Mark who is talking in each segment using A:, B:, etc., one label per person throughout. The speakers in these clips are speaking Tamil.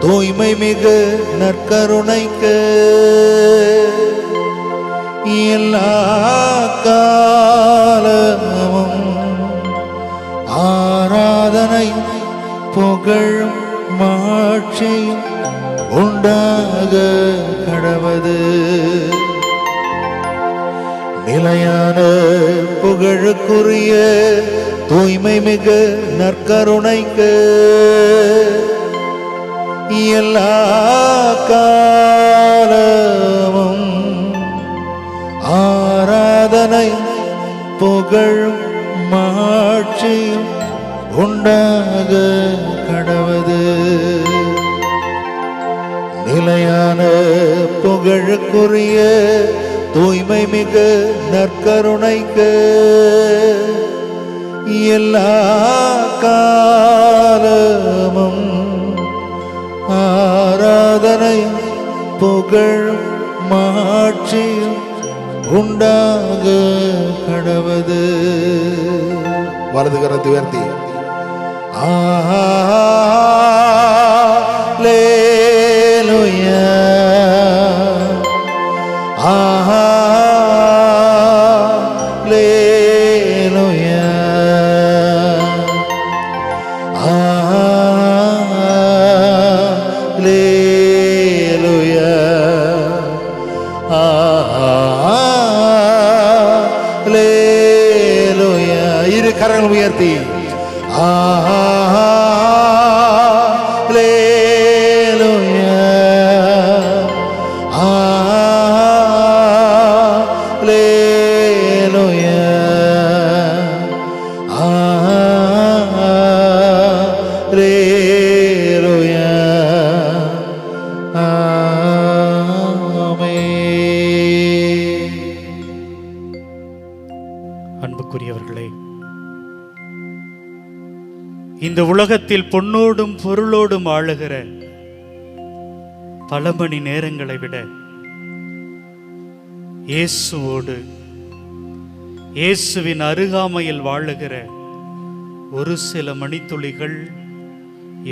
A: தூய்மை மிகு நற்கருணைக்கு எல்லா காலமும் ஆராதனை புகழும் மாட்சியும் உண்டாக கடவது. நிலையான புகழுக்குரிய தூய்மை மிகு நற்கருணைக்கு எல்லா காலமும் ஆராதனை புகழும் மாட்சியும் உண்டாக கடவது. நிலையான புகழுக்குரிய தூய்மை மிகு நற்கருணைக்கு எல்லா காலமும் ஆராதனை புகழும் மாட்சியும் உண்டாக கடவது. வலது கரத்தை உயர்த்தி அல்லேலூயா அல்லேலூயா அல்லேலூயா அல்லேலூயா. இரு கரங்கள் உயர்த்தி அல்லேலூயா அல்லேலூயா அல்லேலூயா.
B: அன்புக்குரியவர்களே, இந்த உலகத்தில் பொன்னோடும் பொருளோடும் ஆளுகிற பல மணி நேரங்களை விட இயேசுவோடு இயேசுவின் அருகாமையில் வாழுகிற ஒரு சில மணித்துளிகள்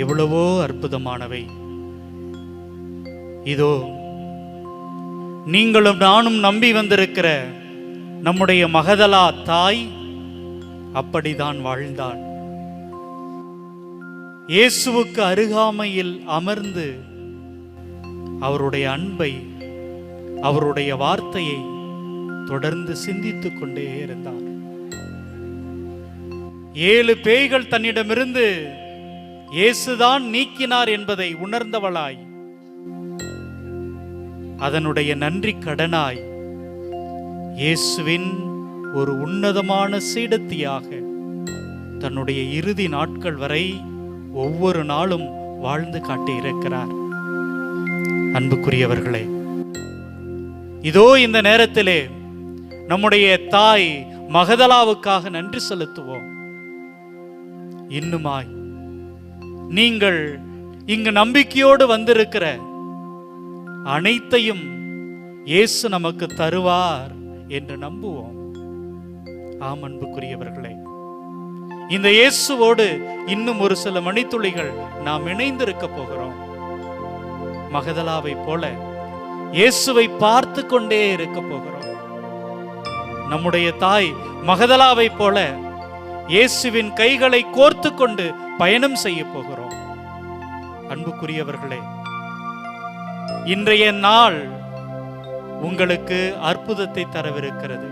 B: எவ்வளவோ அற்புதமானவை. இதோ நீங்களும் நானும் நம்பி வந்திருக்கிற நம்முடைய மகதலா தாய் அப்படிதான் வாழ்ந்தாள். இயேசுவுக்கு அருகாமையில் அமர்ந்து அவருடைய அன்பை, அவருடைய வார்த்தையை தொடர்ந்து சிந்தித்துக் கொண்டே இருந்தார். 7 பேய்கள் தன்னிடமிருந்து இயேசுதான் நீக்கினார் என்பதை உணர்ந்தவளாய், அதனுடைய நன்றி கடனாய் இயேசுவின் ஒரு உன்னதமான சீடத்தியாக தன்னுடைய இறுதி நாட்கள் வரை ஒவ்வொரு நாளும் வாழ்ந்து காட்டியிருக்கிறார். அன்புக்குரியவர்களே, இதோ இந்த நேரத்திலே நம்முடைய தாய் மகதலாவுக்காக நன்றி செலுத்துவோம். இன்னுமாய் நீங்கள் இங்கு நம்பிக்கையோடு வந்திருக்கிற அனைத்தையும் இயேசு நமக்கு தருவார் என்று நம்புவோம். ஆம் அன்புக்குரியவர்களே, இந்த இயேசுவோடு இன்னும் ஒரு சில மணித்துளிகள் நாம் இணைந்திருக்க போகிறோம். மகதலாவை போல இயேசுவை பார்த்து கொண்டே இருக்க போகிறோம். நம்முடைய தாய் மகதலாவை போல இயேசுவின் கைகளை கோர்த்து கொண்டு பயணம் செய்ய போகிறோம். அன்புக்குரியவர்களே, இன்றைய நாள் உங்களுக்கு அற்புதத்தை தரவிருக்கிறது.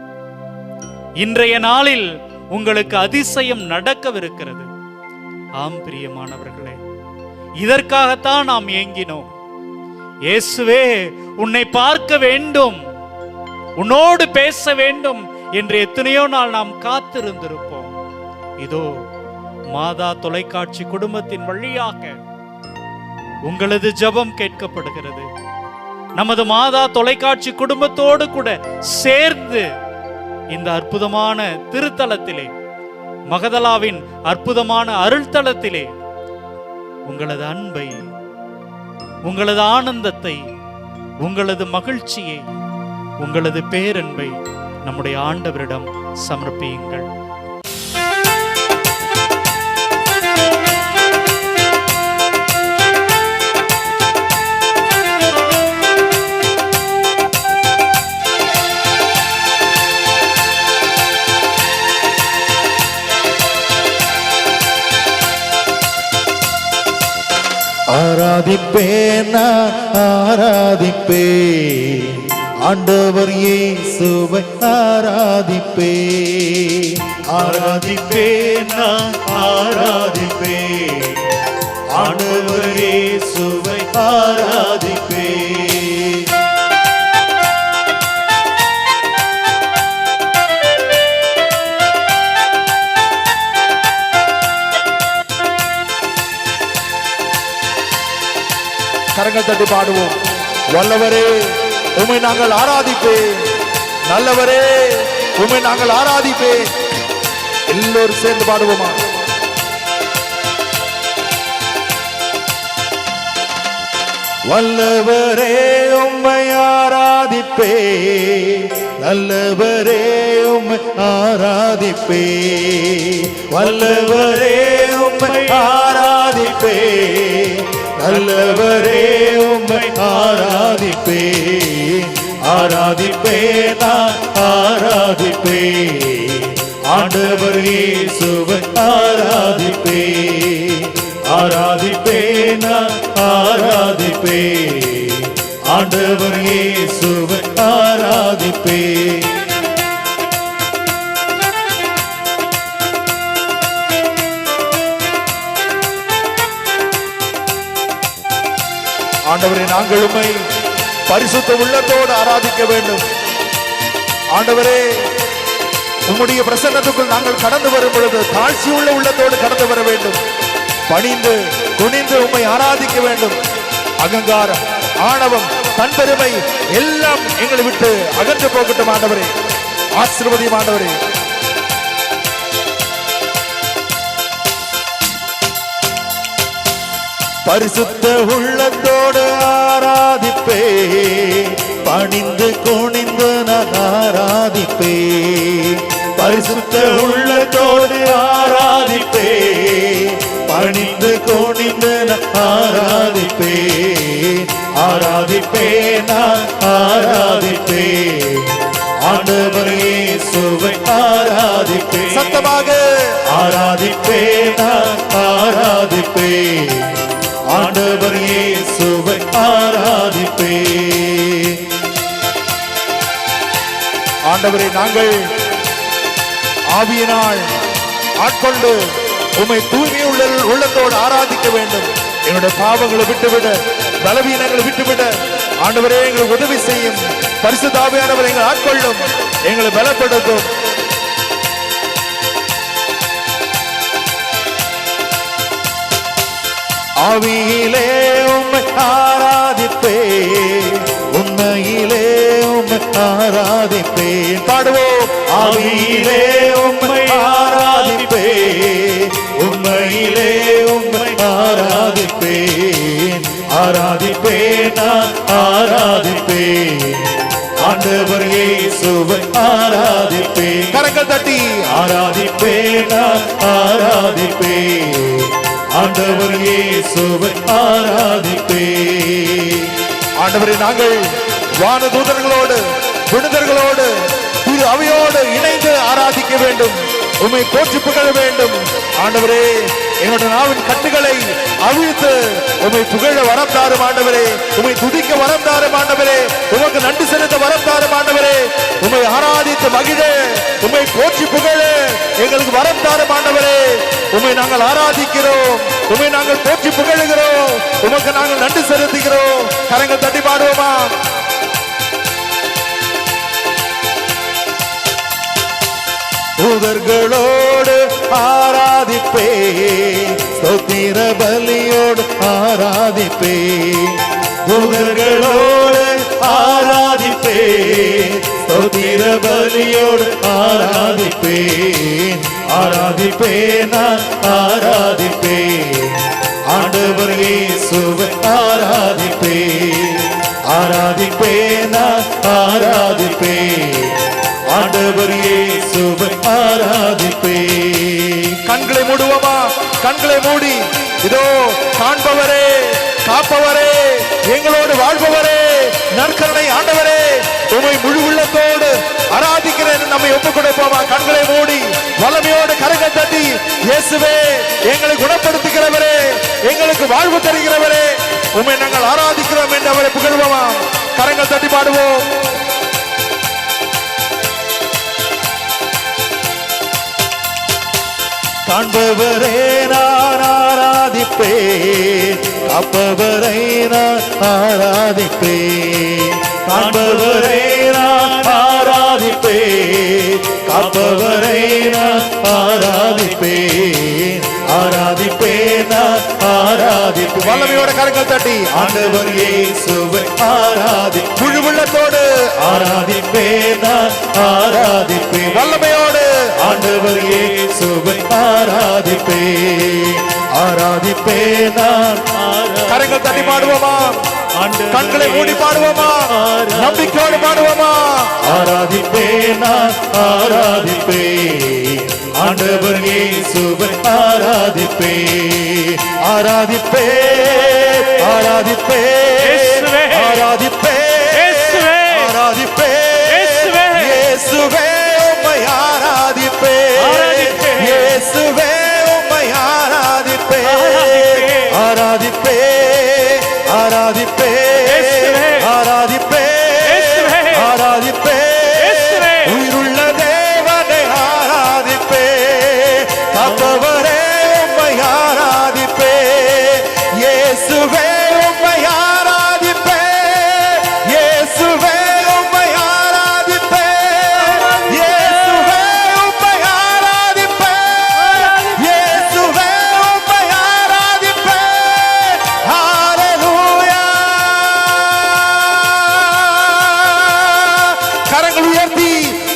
B: இன்றைய நாளில் உங்களுக்கு அதிசயம் நடக்கவிருக்கிறது. ஆம் பிரியமானவர்களே, இதற்காகத்தான் நாம் ஏங்கினோம். இயேசுவே, உன்னை பார்க்க வேண்டும், உன்னோடு பேச வேண்டும் என்று எத்தனையோ நாள் நாம் காத்திருந்திருப்போம். இதோ மாதா தொலைக்காட்சி குடும்பத்தின் வழியாக உங்களது ஜெபம் கேட்கப்படுகிறது. நமது மாதா தொலைக்காட்சி குடும்பத்தோடு கூட சேர்ந்து இந்த அற்புதமான திருத்தலத்திலே, மகதலாவின் அற்புதமான அருள்தலத்திலே உங்களது அன்பை, உங்களது ஆனந்தத்தை, உங்களது மகிழ்ச்சியை, உங்களது பேரன்பை நம்முடைய ஆண்டவரிடம் சமர்ப்பியுங்கள்.
A: ஆராதிப்பேன் நான் ஆராதிப்பேன் ஆண்டவர் இயேசுவை ஆராதிப்பேன்
B: ஆராதிப்பேன் நான் ஆராதிப்பேன் ஆண்டவர் இயேசுவை ஆராதிப்பேன்.
C: கரங்கள் தட்டி பாடுவோம். வல்லவரே உம்மை நாங்கள் ஆராதிப்பேன், நல்லவரே உம்மை நாங்கள் ஆராதிப்பேன். எல்லோரும் சேர்ந்து பாடுவோமா?
A: வல்லவரே உம்மை ஆராதிப்பேன், நல்லவரே உம்மை ஆராதிப்பேன். வல்லவரே உம்மை ஆராதிப்பேன், நல்லவரே உம்மை ஆராதிப்பேன். ஆராதிப்பேன் நான் ஆராதிப்பேன் ஆண்டவர் இயேசுவை ஆராதிப்பேன். ஆராதிப்பேன் நான் ஆராதிப்பேன் ஆண்டவர் இயேசுவை ஆராதிப்பேன்.
C: ஆண்டவரே நாங்கள் உம்மை பரிசுத்த உள்ளத்தோடு ஆராதிக்க வேண்டும். ஆண்டவரே உம்முடைய பிரசன்னத்துக்குள் நாங்கள் கடந்து வரும் பொழுது தாழ்ச்சி உள்ள உள்ளத்தோடு கடந்து வர வேண்டும். பணிந்து குனிந்து உம்மை ஆராதிக்க வேண்டும். அகங்காரம், ஆணவம், தன்பெருமை எல்லாம் எங்களை விட்டு அகன்று போகட்டும். ஆண்டவரே ஆசீர்வதியும். ஆண்டவரே
A: பரிசுத்த உள்ளத்தோடு ஆராதிப்பேன், பணிந்து குனிந்து நான் ஆராதிப்பேன். பரிசுத்த உள்ளத்தோடு ஆராதிப்பேன், பணிந்து குனிந்து நான் ஆராதிப்பேன். ஆராதிப்பேன் நான் ஆராதிப்பேன் ஆண்டவர் இயேசுவை ஆராதிப்பேன்.
C: சத்தமாக
A: ஆராதிப்பேன் நான் ஆராதிப்பேன் ஆண்டவர் இயேசுவை ஆராதிப்பேன்.
C: ஆண்டவரே நாங்கள் ஆவியினால் ஆட்கொண்டு உம்மை தூய்மை உள்ளத்தோடு ஆராதிக்க வேண்டும். எங்களுடைய பாவங்களை விட்டுவிட, பலவீனங்களை விட்டுவிட ஆண்டவரே எங்களுக்கு உதவி செய்யும். பரிசுத்த ஆவியானவர் எங்களை ஆட்கொள்ளும், எங்களை பலப்படுத்தும்.
A: ஆவியிலே உம்மை ஆராதிப்பேன், உண்மையிலே உம்மை ஆராதிப்பேன்.
C: பாடுவோம்.
A: ஆவியிலே உம்மை ஆராதிப்பேன், உண்மையிலே உம்மை ஆராதிப்பேன். ஆராதிப்பேன் நான் ஆராதிப்பேன் ஆண்டவர் இயேசுவை ஆராதிப்பேன்.
C: கரங்கள் தட்டி
A: ஆராதிப்பேன் நான் ஆராதிப்பேன் ஆண்டவர் இயேசுவை ஆராதிப்பேன்.
C: ஆண்டவரே நாங்கள் வானதூதர்களோடு புனிதர்களோடு திரு அவையோடு இணைந்து ஆராதிக்க வேண்டும். உம்மை போற்றி புகழ வேண்டும். ஆண்டவரே என்னோட நாவின் கட்டுகளை அவிழ்த்து உம்மை புகழ வரம் தாரும். ஆண்டவரே உம்மை துதிக்க வரம் தாரும். ஆண்டவரே உமக்கு நன்றி செலுத்த வரம் தாரும். ஆண்டவரே உம்மை ஆராதித்து மகிழ, உம்மை போற்றி புகழ எங்களுக்கு வரம் தாரும். ஆண்டவரே உம்மை நாங்கள் ஆராதிக்கிறோம், உம்மை நாங்கள் போற்றி புகழுகிறோம், உமக்கு நாங்கள் நன்றி செலுத்துகிறோம். கரங்கள் தட்டி பாடுவோமா?
A: தூதர்களோடு ஆராதிப்பேன், ஸ்தோத்திர பலியோடு ஆராதிப்பேன். தூதர்களோடு ஆராதிப்பேன், ஸ்தோத்திர பலியோடு ஆராதிப்பேன். ஆராதிப்பேன் நான் ஆராதிப்பேன் ஆண்டவர் இயேசுவை ஆராதிப்பேன். ஆராதிப்பேன் நான் ஆராதிப்பேன் ஆண்டவர் இயேசுவை ஆராதிப்பேன்.
C: கண்களை மூடுவோமா? கண்களை மூடி இதோ காண்பவரே, காப்பவரே, எங்களோடு வாழ்பவரே, நற்கருணை ஆண்டவரே, உம்மை முழு உள்ளத்தோடு ஆராதிக்கிறேன் நம்மை ஒப்பு கொடுப்போமா? கண்களை மூடி வல்லமையோடு கரங்கள் தட்டி, இயேசுவே எங்களை குணப்படுத்துகிறவரே, எங்களுக்கு வாழ்வு தருகிறவரே, உம்மை நாங்கள் ஆராதிக்கிறோம் என்று அவரை புகழ்வோமா? கரங்கள் தட்டி பாடுவோம்.
A: காண்பவரே நான் ஆராதிப்பேன், காப்பவரை நான் ஆராதிப்பேன். காண்பவரை நான் ஆராதிப்பேன், காப்பவரை நான் ஆராதிப்பேன். ஆராதிப்பேன் நான் ஆராதிப்பேன்.
C: வல்லமையோட கரங்கள் தட்டி
A: ஆண்டவர் இயேசுவை ஆராதி
C: முழு உள்ளத்தோடு
A: ஆராதிப்பேன் நான் ஆராதிப்பேன்.
C: வல்லமையோடு
A: ஆண்டவர் இயேசுவை ஆராதிப்பேன், ஆராதிப்பேன் நான்.
C: கரங்கள் தட்டி பாடுவோமா? கண்களை மூடி பாடுவோமா? நம்பிக்கையோடு பாடுவோமா?
A: ஆராதிப்பேன் நான் ஆராதிப்பேன், ஆண்டவர் இயேசுவை ஆராதிப்பேன். ஆராதிப்பேன், ஆராதிப்பேன், ஆராதிப்பேன், ஆராதிப்பேன். இயேசுவே உம்மை ஆராதிப்பேன், இயேசுவே உம்மை ஆராதிப்பேன். ஆராதிப்பேன், ஆராதிப்பேன், ஆராதிப்பேன், ஆராதிப்பேன். உயிருள்ள தேவனை ஆராதிப்பேன், காப்பவரே உம்மை ஆராதிப்பேன். இயேசுவே உம்மை ஆராதிப்பேன், இயேசுவே உம்மை ஆராதிப்பேன், இயேசுவே உம்மை ஆராதிப்பேன், இயேசுவே உம்மை ஆராதிப்பேன். ஹalleluya. கரங்கள் உயர்த்தி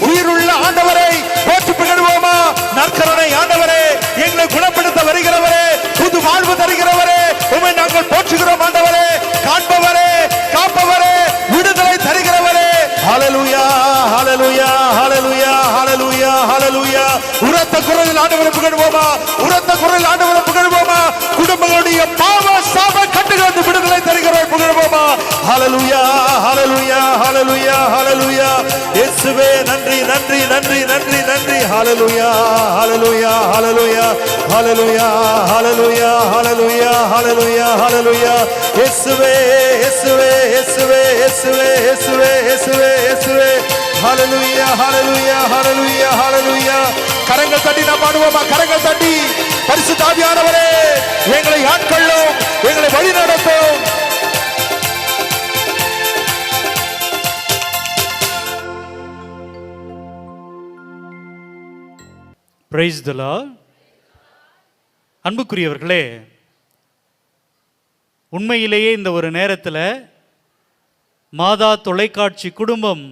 A: உயிருள்ள ஆண்டவரை போற்றி புகழ்வோமா? நற்கருணை ஆண்டவரே, எங்களை குணப்படுத்த வருகிறவரே, புது வாழ்வு தருகிறவரே, உம்மை நாங்கள் போற்றுகிறோம் ஆண்டவரே. காண்பவரே, காப்பவரே, விடுதலை தருகிறவரே. ஹalleluya, ஹalleluya, ஹalleluya, ஹalleluya, ஹalleluya. உரத்த குரலில் ஆண்டவரை புகழ்வோமா? உரத்த குரலில் ஆண்டவரை புகழ்வோமா? குடும்பங்களுடைய பாவ சாப கட்டுகளிலிருந்து விடுதலை தருகிறவரை புகழ்வோமா? ஹalleluya, ஹalleluya, ஹalleluya, ஹalleluya. இயேசுவே நன்றி, நன்றி, நன்றி, நன்றி, நன்றி. ஹalleluya, ஹalleluya, ஹalleluya, ஹalleluya, ஹalleluya, ஹalleluya, ஹalleluya, ஹalleluya. இயேசுவே, இயேசுவே, இயேசுவே, இயேசுவே, இயேசுவே, இயேசுவே, இயேசுவே. ஹalleluya, ஹalleluya, ஹalleluya, ஹalleluya. கரங்கள் தட்டி நாம் பாடுவோமா? கரங்கள் தட்டி, பரிசுத்த ஆவியானவரே எங்களை ஆட்கொள்ளும், எங்களை வழி நடத்தும்.
B: Price the Lord. அன்புக்குரியவர்களே, உண்மையிலேயே இந்த ஒரு நேரத்தில் மாதா தொலைக்காட்சி குடும்பம்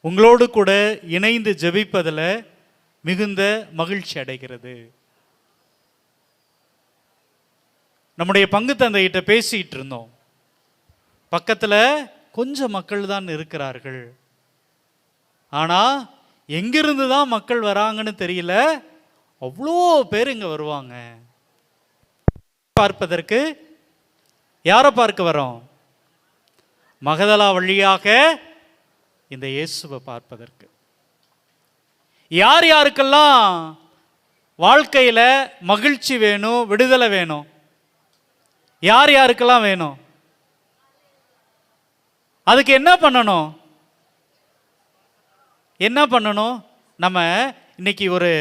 B: உங்களோடு கூட இணைந்து ஜெபிப்பதில் மிகுந்த மகிழ்ச்சி அடைகிறது. நம்முடைய பங்கு தந்தையிட்ட பேசிகிட்டு இருந்தோம். பக்கத்தில் கொஞ்சம் மக்கள் தான் இருக்கிறார்கள், ஆனால் எங்கிருந்து தான் மக்கள் வராங்கன்னு தெரியல, அவ்வளோ பேர் இங்கே வருவாங்க. பார்ப்பதற்கு யாரை பார்க்க வரோம்? மகதலா வழியாக இந்த இயேசுவை பார்ப்பதற்கு. யார் யாருக்கெல்லாம் வாழ்க்கையில் மகிழ்ச்சி வேணும், விடுதலை வேணும்? யார் யாருக்கெல்லாம் வேணும்? அதுக்கு என்ன பண்ணணும்? என்ன பண்ணணும்? நம்ம இன்னைக்கு ஒரு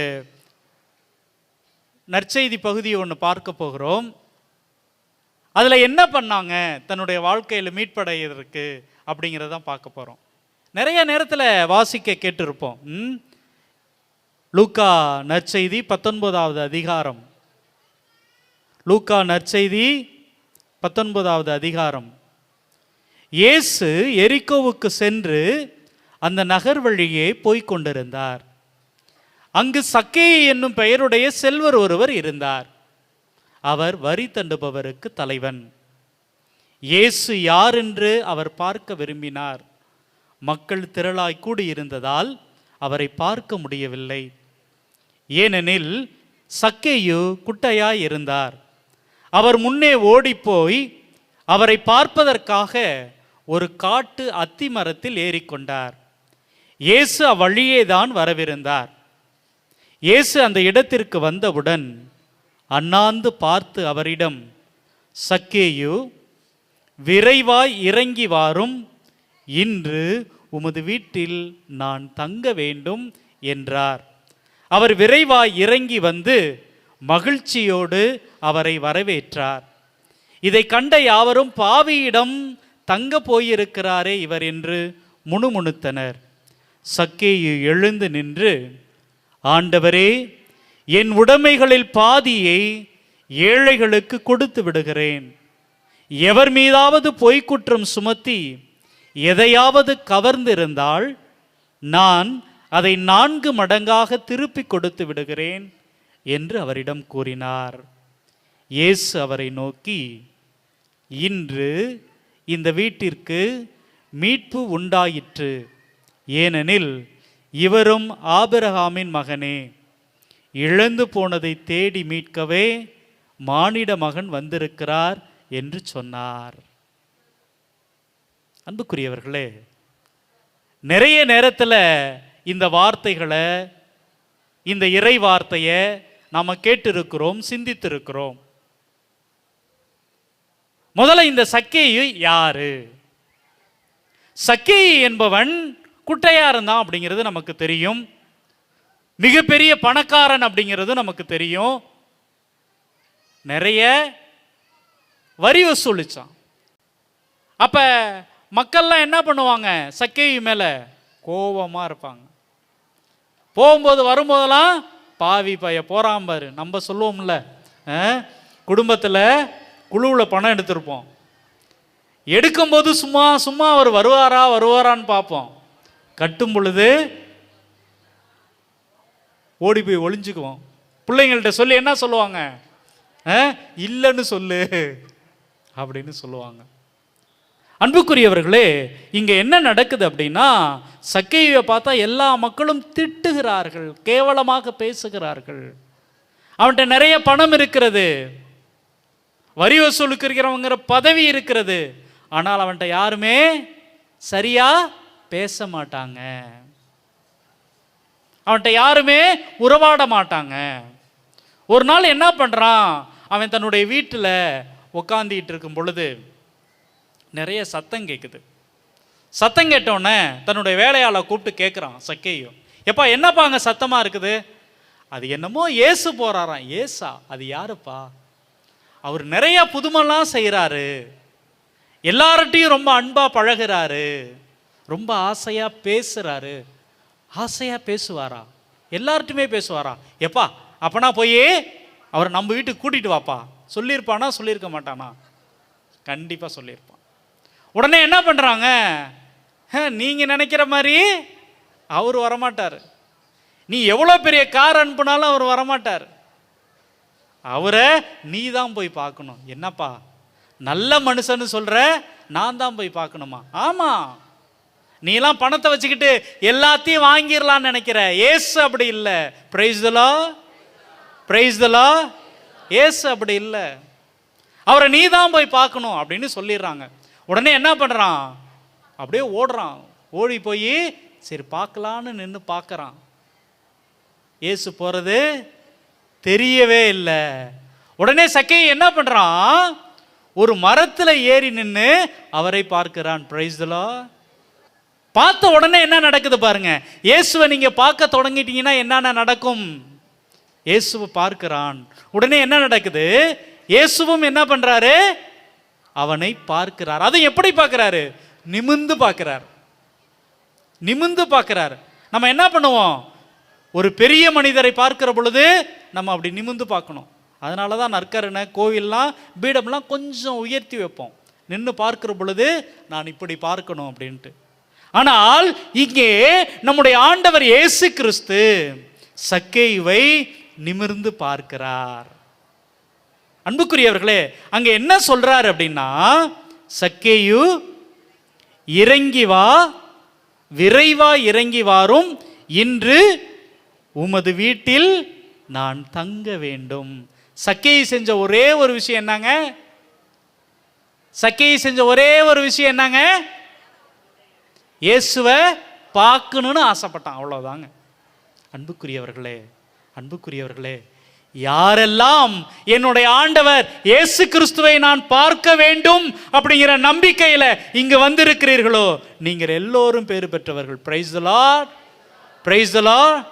B: நற்செய்தி பகுதியை ஒன்று பார்க்க போகிறோம். அதில் என்ன பண்ணாங்க தன்னுடைய வாழ்க்கையில் மீட்படைவதற்கு அப்படிங்கிறதான் பார்க்க போகிறோம். நிறைய நேரத்தில் வாசிக்க கேட்டிருப்போம். லூக்கா நற்செய்தி 19வது அதிகாரம். லூக்கா நற்செய்தி 19வது அதிகாரம். இயேசு எரிகோவுக்கு சென்று அந்த நகர் வழியே போய்க் கொண்டிருந்தார். அங்கு சக்கேயு என்னும் பெயருடைய செல்வர் ஒருவர் இருந்தார். அவர் வரி தண்டுபவருக்கு தலைவன். இயேசு யார் என்று அவர் பார்க்க விரும்பினார். மக்கள் திரளாய் கூடியிருந்ததால் அவரை பார்க்க முடியவில்லை. ஏனெனில் சக்கேயு குட்டையாய் இருந்தார். அவர் முன்னே ஓடிப்போய் அவரை பார்ப்பதற்காக ஒரு காட்டு அத்தி மரத்தில் ஏறிக்கொண்டார். இயேசு அவ்வழியே தான் வரவிருந்தார். இயேசு அந்த இடத்திற்கு வந்தவுடன் அண்ணாந்து பார்த்து அவரிடம், சக்கேயு, விரைவாய் இறங்கி வாரும், இன்று உமது வீட்டில் நான் தங்க வேண்டும் என்றார். அவர் விரைவாய் இறங்கி வந்து மகிழ்ச்சியோடு அவரை வரவேற்றார். இதை கண்ட யாவரும், பாவியிடம் தங்க போயிருக்கிறாரே இவர் என்று முணுமுணுத்தனர். சக்கேயு எழுந்து நின்று, ஆண்டவரே, என் உடைமைகளில் பாதியை ஏழைகளுக்கு கொடுத்து விடுகிறேன். எவர் மீதாவது பொய்க்குற்றம் சுமத்தி எதையாவது கவர்ந்திருந்தால் நான் அதை 4 மடங்காக திருப்பி கொடுத்து விடுகிறேன் என்று அவரிடம் கூறினார். இயேசு அவரை நோக்கி, இன்று இந்த வீட்டிற்கு மீட்பு உண்டாயிற்று, ஏனெனில் இவரும் ஆபிரகாமின் மகனே. இழந்து போனதை தேடி மீட்கவே மானிட மகன் வந்திருக்கிறார் என்று சொன்னார். அன்புக்குரியவர்களே, நிறைய நேரத்தில் இந்த வார்த்தைகளை, இந்த இறை வார்த்தையை நாம் கேட்டிருக்கிறோம், சிந்தித்திருக்கிறோம். முதல்ல இந்த சக்கேயு யாரு? சக்கேயு என்பவன் குட்டையா இருந்தான் அப்படிங்கிறது நமக்கு தெரியும். மிகப்பெரிய பணக்காரன் அப்படிங்கிறது நமக்கு தெரியும். நிறைய வரி வசூலிச்சான். அப்ப மக்கள்லாம் என்ன பண்ணுவாங்க? சக்கேயு மேல கோபமா இருப்பாங்க. போகும்போது வரும்போதெல்லாம், பாவி பைய போறான் பாரு. நம்ம சொல்லுவோம்ல, குடும்பத்தில் குழுவில் பணம் எடுத்திருப்போம். எடுக்கும்போது சும்மா சும்மா அவர் வருவாரான்னு பார்ப்போம். கட்டும் பொழுது ஓடி போய் ஒளிஞ்சுக்குவோம். பிள்ளைங்கள்ட்ட சொல்லி என்ன சொல்லுவாங்க? இல்லைன்னு சொல்லு அப்படின்னு சொல்லுவாங்க. அன்புக்குரியவர்களே, இங்க என்ன நடக்குது அப்படின்னா, சக்கேயுவை பார்த்தா எல்லா மக்களும் திட்டுகிறார்கள், கேவலமாக பேசுகிறார்கள். அவன்கிட்ட நிறைய பணம் இருக்கிறது, வரி வசூலுக்குறவங்கிற பதவி இருக்கிறது. ஆனால் அவன்கிட்ட யாருமே சரியா பேச மாட்டாங்க, அவன்கிட்ட யாருமே உறவாட மாட்டாங்க. ஒரு நாள் என்ன பண்றான்? அவன் தன்னுடைய வீட்டில் உட்காந்துட்டு இருக்கும் பொழுது நிறைய சத்தம் கேட்குது. சத்தம் கேட்டோடனே தன்னுடைய வேலையாளை கூப்பிட்டு கேட்குறான் சக்கேயு, எப்பா என்னப்பா அங்கே சத்தமாக இருக்குது? அது என்னமோ இயேசு போறாராம். ஏசா? அது யாருப்பா? அவர் நிறைய புதுமெல்லாம் செய்கிறாரு, எல்லார்ட்டையும் ரொம்ப அன்பாக பழகிறாரு, ரொம்ப ஆசையாக பேசுகிறாரு. ஆசையாக பேசுவாரா? எல்லார்ட்டுமே பேசுவாரா? எப்பா அப்பனா போய் அவரை நம்ம வீட்டுக்கு கூட்டிகிட்டு வாப்பா. சொல்லியிருப்பானா? சொல்லியிருக்க மாட்டானா? கண்டிப்பாக சொல்லியிருப்பான். உடனே என்ன பண்ணுறாங்க? நீங்கள் நினைக்கிற மாதிரி அவர் வரமாட்டார். நீ எவ்வளோ பெரிய கார் அனுப்புனாலும் அவர் வரமாட்டார். அவரை நீ தான் போய் பார்க்கணும். என்னப்பா நல்ல மனுஷன்னு சொல்கிற, நான் தான் போய் பார்க்கணுமா? ஆமாம், நீலாம் பணத்தை வச்சுக்கிட்டு எல்லாத்தையும் வாங்கிடலான்னு நினைக்கிற. ஏசு அப்படி இல்லை. Praise the Lord, praise the Lord. Yesu அப்படி இல்லை. அவரை நீ தான் போய் பார்க்கணும் அப்படின்னு சொல்லிடுறாங்க. உடனே என்ன பண்ணுறான்? அப்படியே ஓடுறான். ஓடி போய் சரி பார்க்கலான்னு நின்று பார்க்குறான். ஏசு போகிறது தெரியவே இல்லை. உடனே சக்கேயு என்ன பண்ணுறான்? ஒரு மரத்தில் ஏறி நின்று அவரை பார்க்கிறான். Price the Lord. பார்த்த உடனே என்ன நடக்குது பாருங்க. இயேசுவை நீங்க பார்க்க தொடங்கிட்டீங்கன்னா என்னென்ன நடக்கும்? இயேசுவை பார்க்கிறான். உடனே என்ன நடக்குது? இயேசுவும் என்ன பண்றாரு? அவனை பார்க்கிறார். அது எப்படி பார்க்கிறாரு? நிமிர்ந்து பார்க்கிறார். நிமிர்ந்து பார்க்கிறார். நம்ம என்ன பண்ணுவோம்? ஒரு பெரிய மனிதரை பார்க்கிற பொழுது நம்ம அப்படி நிமிர்ந்து பார்க்கணும். அதனால தான் நற்கருணை கோவில்லாம் பீடம்லாம் கொஞ்சம் உயர்த்தி வைப்போம். நின்று பார்க்கிற பொழுது நான் இப்படி பார்க்கணும் அப்படின்ட்டு. ஆனால் இங்கே நம்முடைய ஆண்டவர் இயேசு கிறிஸ்து சக்கேயுவை நிமிர்ந்து பார்க்கிறார். அன்புக்குரியவர்களே, அங்க என்ன சொல்றார் அப்படின்னா, சக்கேயு இறங்கி வா, விரைவா இறங்கி வாரும், இன்று உமது வீட்டில் நான் தங்க வேண்டும். சக்கேயு செஞ்ச ஒரே ஒரு விஷயம் என்னங்க? சக்கேயு செஞ்ச ஒரே ஒரு விஷயம் என்னங்க? இயேசுவை பார்க்கணும்னு ஆசைப்பட்டான், அவ்வளோதாங்க. அன்புக்குரியவர்களே, அன்புக்குரியவர்களே, யாரெல்லாம் என்னுடைய ஆண்டவர் இயேசு கிறிஸ்துவை நான் பார்க்க வேண்டும் அப்படிங்கிற நம்பிக்கையில இங்க வந்திருக்கிறீர்களோ, நீங்கள் எல்லோரும் பேறு பெற்றவர்கள். Price the Lord, praise the Lord.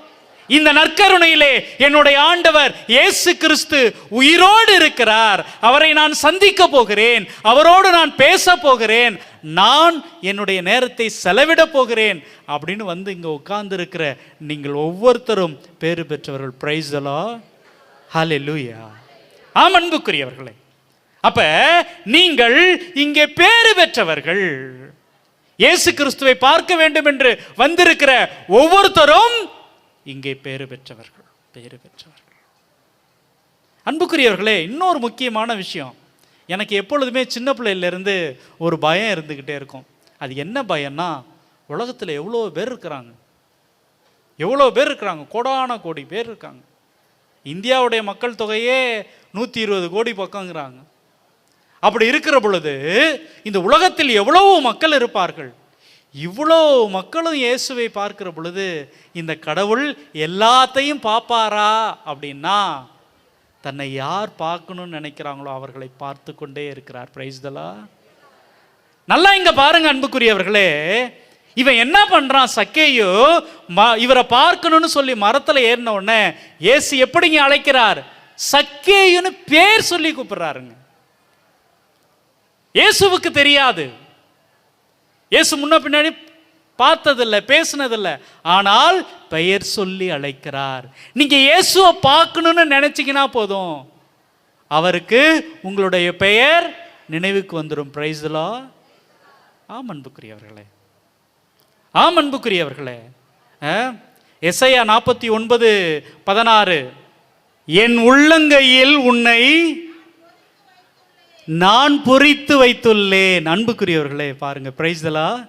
B: இந்த நற்கருணையிலே என்னுடைய ஆண்டவர் இயேசு கிறிஸ்து உயிரோடு இருக்கிறார். அவரை நான் சந்திக்க போகிறேன், அவரோடு நான் பேச போகிறேன், நான் என்னுடைய நேரத்தை செலவிட போகிறேன் அப்படின்னு வந்து இங்க உட்கார்ந்து இருக்கிற நீங்கள் ஒவ்வொருத்தரும் பேறு பெற்றவர்கள். பிரைஸ் தி லார்ட், ஹல்லேலூயா. ஆம் அன்புக்குரியவர்களே, அப்ப நீங்கள் இங்கே பேறு பெற்றவர்கள். இயேசு கிறிஸ்துவை பார்க்க வேண்டும் என்று வந்திருக்கிற ஒவ்வொருத்தரும் இங்கே பேறு பெற்றவர்கள், பேறு பெற்றவர்கள். அன்புக்குரியவர்களே, இன்னொரு முக்கியமான விஷயம், எனக்கு எப்பொழுதுமே சின்ன பிள்ளையிலேருந்து ஒரு பயம் இருந்துக்கிட்டே இருக்கும். அது என்ன பயம்னா, உலகத்தில் எவ்வளோ பேர் இருக்கிறாங்க, எவ்வளோ பேர் இருக்கிறாங்க, கோடான கோடி பேர் இருக்காங்க. இந்தியாவுடைய மக்கள் தொகையே 120 கோடி பக்கங்கிறாங்க. அப்படி இருக்கிற பொழுது இந்த உலகத்தில் எவ்வளவு மக்கள் இருப்பார்கள். இவ்வளோ மக்களும் இயேசுவை பார்க்கிற பொழுது இந்த கடவுள் எல்லாத்தையும் பார்ப்பாரா அப்படின்னா, தன்னை யார் பார்க்கணும்னு நினைக்கிறாங்களோ அவர்களை பார்த்து கொண்டே இருக்கிறார். Price the Lord. நல்லா இங்க பாருங்க அன்புக்குரியவர்களே, இவன் என்ன பண்றான், சக்கேயு இவரை பார்க்கணும்னு சொல்லி மரத்துல ஏறின உடனே இயேசு எப்படிங்க அழைக்கிறார், சக்கேயுன்னு பேர் சொல்லி கூப்பிடுறாருங்க. இயேசுவுக்கு தெரியாது, இயேசு முன்ன பின்னாடி பார்த்ததில்லை, பேசினதில்லை, ஆனால் பெயர் சொல்லி அழைக்கிறார். நீங்க இயேசுவை பார்க்கணும்னு நினைச்சீங்கன்னா போதும், அவருக்கு உங்களுடைய பெயர் நினைவுக்கு வந்துடும். Price the Lord. ஆம் அன்புக்குரியவர்களே, ஆம் அன்புக்குரியவர்களே, எசையா 49:16, என் உள்ளங்கையில் உன்னை நான் பொறித்து வைத்துள்ளேன். அன்புக்குரியவர்களே பாருங்க, பிரைஸ் தி லார்ட்.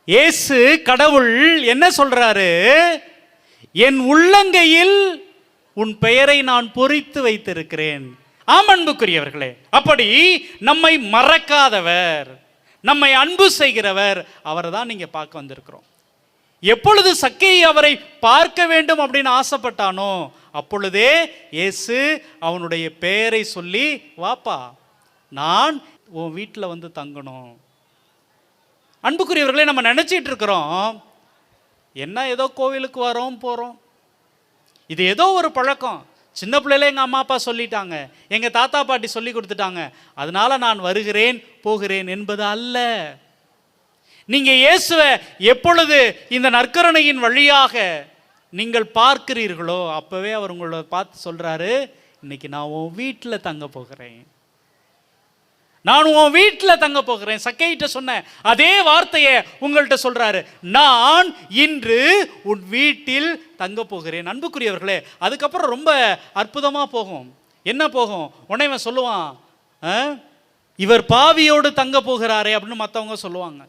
B: இயேசு கடவுள் என்ன சொல்றாரு, என் உள்ளங்கையில் உன் பெயரை நான் பொறித்து வைத்திருக்கிறேன். ஆம் அன்புக்குரியவர்களே, அப்படி நம்மை மறக்காதவர், நம்மை அன்பு செய்கிறவர், அவரை தான் நீங்க பார்க்க வந்திருக்கிறோம். எப்பொழுது சக்கேயு அவரை பார்க்க வேண்டும் அப்படின்னு ஆசைப்பட்டானோ அப்பொழுதே இயேசு அவனுடைய பெயரை சொல்லி, வாப்பா நான் உன் வீட்டில் வந்து தங்கணும். அன்புக்குரியவர்களே, நம்ம நினைச்சிட்டு இருக்கிறோம் என்ன ஏதோ கோவிலுக்கு வரோம் போறோம், இது ஏதோ ஒரு பழக்கம், சின்ன பிள்ளையில எங்கள் அம்மா அப்பா சொல்லிட்டாங்க, எங்கள் தாத்தா பாட்டி சொல்லி கொடுத்துட்டாங்க, அதனால நான் வருகிறேன் போகிறேன் என்பது அல்ல. நீங்க இயேசுவை எப்பொழுது இந்த நற்கருணையின் வழியாக நீங்கள் பார்க்கிறீர்களோ அப்பவே அவர் உங்களை பார்த்து சொல்றாரு, இன்னைக்கு நான் உன் வீட்டில் தங்க போகிறேன், நான் உன் வீட்டில் தங்க போகிறேன். சக்கேயிட்ட சொன்ன அதே வார்த்தையை உங்கள்கிட்ட சொல்றாரு, நான் இன்று உன் வீட்டில் தங்க போகிறேன். அன்புக்குரியவர்களே, அதுக்கப்புறம் ரொம்ப அற்புதமா போகும். என்ன போகும், உடனே சொல்லுவான், இவர் பாவியோடு தங்க போகிறாரே அப்படின்னு மற்றவங்க சொல்லுவாங்க.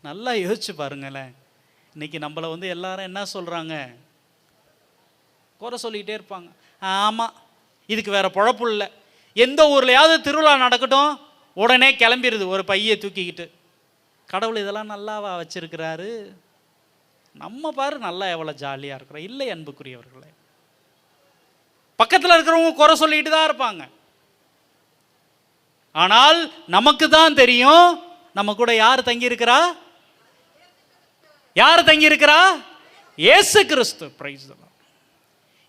B: நல்லா யோசிச்சு பாருங்களேன், இன்னைக்கு நம்மளை வந்து எல்லாரும் என்ன சொல்றாங்க, குறை சொல்லிக்கிட்டே இருப்பாங்க. ஆமாம், இதுக்கு வேற பொழப்பு இல்லை, எந்த ஊர்லையாவது திருவிழா நடக்கட்டும் உடனே கிளம்பிடுது ஒரு பையை தூக்கிக்கிட்டு. கடவுள் இதெல்லாம் நல்லாவா வச்சிருக்கிறாரு, நம்ம பாரு நல்லா எவ்வளோ ஜாலியாக இருக்கிறோம். இல்லை அன்புக்குரியவர்களே, பக்கத்தில் இருக்கிறவங்க குறை சொல்லிட்டு தான் இருப்பாங்க. ஆனால் நமக்கு தான் தெரியும் நம்ம கூட யார் தங்கி இருக்கிறா, யார் தங்கி இருக்கிறா, இயேசு கிறிஸ்து. Price the Lord.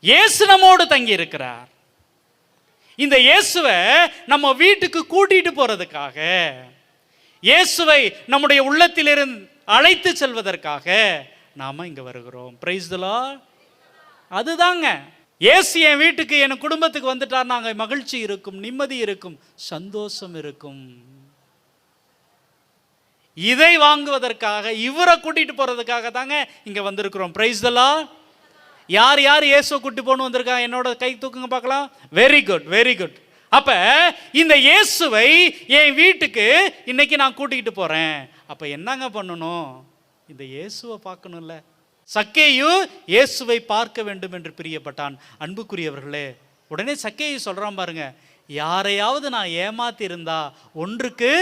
B: இயேசு நம்மோடு தங்கி இருக்கிறார். இந்த இயேசுவை நம்ம வீட்டுக்கு கூட்டிட்டு போறதுக்காக, இயேசுவை நம்முடைய உள்ளத்திலிருந்து அழைத்து செல்வதற்காக நாம இங்க வருகிறோம். Price the Lord. அதுதாங்க, இயேசு என் வீட்டுக்கு என் குடும்பத்துக்கு வந்துட்டார், நாங்க மகிழ்ச்சி இருக்கும், நிம்மதி இருக்கும், சந்தோஷம் இருக்கும். இதை வாங்குவதற்காக, இவரை கூட்டிட்டு போறதுக்காக தாங்க இங்க வந்திருக்கிறோம். Price the Lord. யார் யார் இயேசுவை கூட்டி போன்னு வந்திருக்காங்க, என்னோட கை தூக்குங்க பார்க்கலாம். Very good, very good. அப்ப இந்த இயேசுவை என் வீட்டுக்கு இன்னைக்கு நான் கூட்டிகிட்டு போறேன். அப்ப என்னங்க பண்ணணும், இந்த இயேசுவை பார்க்கணும்ல. சக்கேயு இயேசுவை பார்க்க வேண்டும் என்று பிரியப்பட்டான். அன்புக்குரியவர்களே, உடனே சக்கேயு சொல்றான் பாருங்க, யாரையாவது நான் ஏமாத்தி இருந்தா ஒன்றுக்கு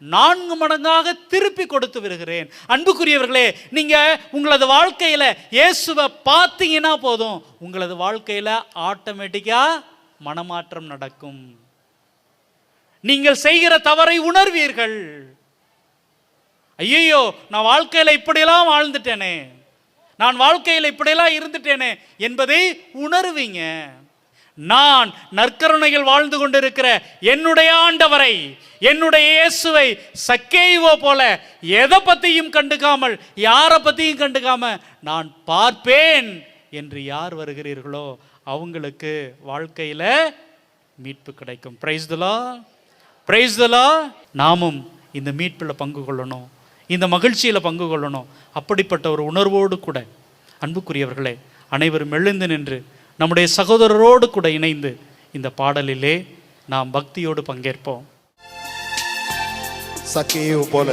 B: 4 மடங்காக திருப்பி கொடுத்து வருகிறேன். அன்புக்குரியவர்களே, நீங்க உங்களது வாழ்க்கையில இயேசுவை பார்த்தீங்கன்னா போதும், உங்களது வாழ்க்கையில ஆட்டோமேட்டிக்கா மனமாற்றம் நடக்கும். நீங்கள் செய்கிற தவறை உணர்வீர்கள். ஐயோ, நான் வாழ்க்கையில இப்படியெல்லாம் வாழ்ந்துட்டேனே, நான் வாழ்க்கையில் இப்படியெல்லாம் இருந்துட்டேனே என்பதை உணர்வீங்க. நான் நற்கருணையில் வாழ்ந்து கொண்டிருக்கிற என்னுடைய ஆண்டவரை, என்னுடைய இயேசுவை சக்கேயுவை போல எதை பற்றியும் கண்டுக்காமல், யாரை பற்றியும் கண்டுக்காம நான் பார்ப்பேன் என்று யார் வருகிறீர்களோ அவங்களுக்கு வாழ்க்கையில் மீட்பு கிடைக்கும். Price the Lord, praise the Lord. நாமும் இந்த மீட்பில் பங்கு கொள்ளணும், இந்த மகிழ்ச்சியில் பங்கு கொள்ளணும். அப்படிப்பட்ட ஒரு உணர்வோடு கூட அன்புக்குரியவர்களே, அனைவரும் எழுந்து நின்று நம்முடைய சகோதரரோடு கூட இணைந்து இந்த பாடலிலே நாம் பக்தியோடு பங்கேற்போம்.
C: சக்கேயு போல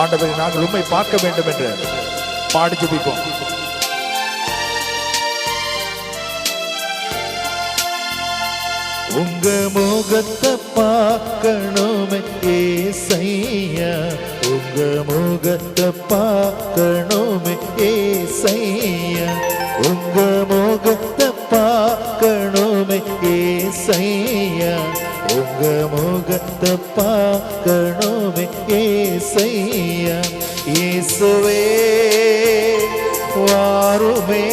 C: ஆண்டவரை நாங்கள் உம்மை பார்க்க வேண்டும் என்று பாடி ஜெபிப்போம். உங்க முகத்தை பார்க்கணுமே ஏசையா, உங்க முகத்தை பார்க்கணுமே ஏசையா, உங்க முகத்தை பார்க்கணுமே ஏசையா, உங்க முகத்தை பார்க்கணுமே ஏசையா. இயேசுவே வாருமே,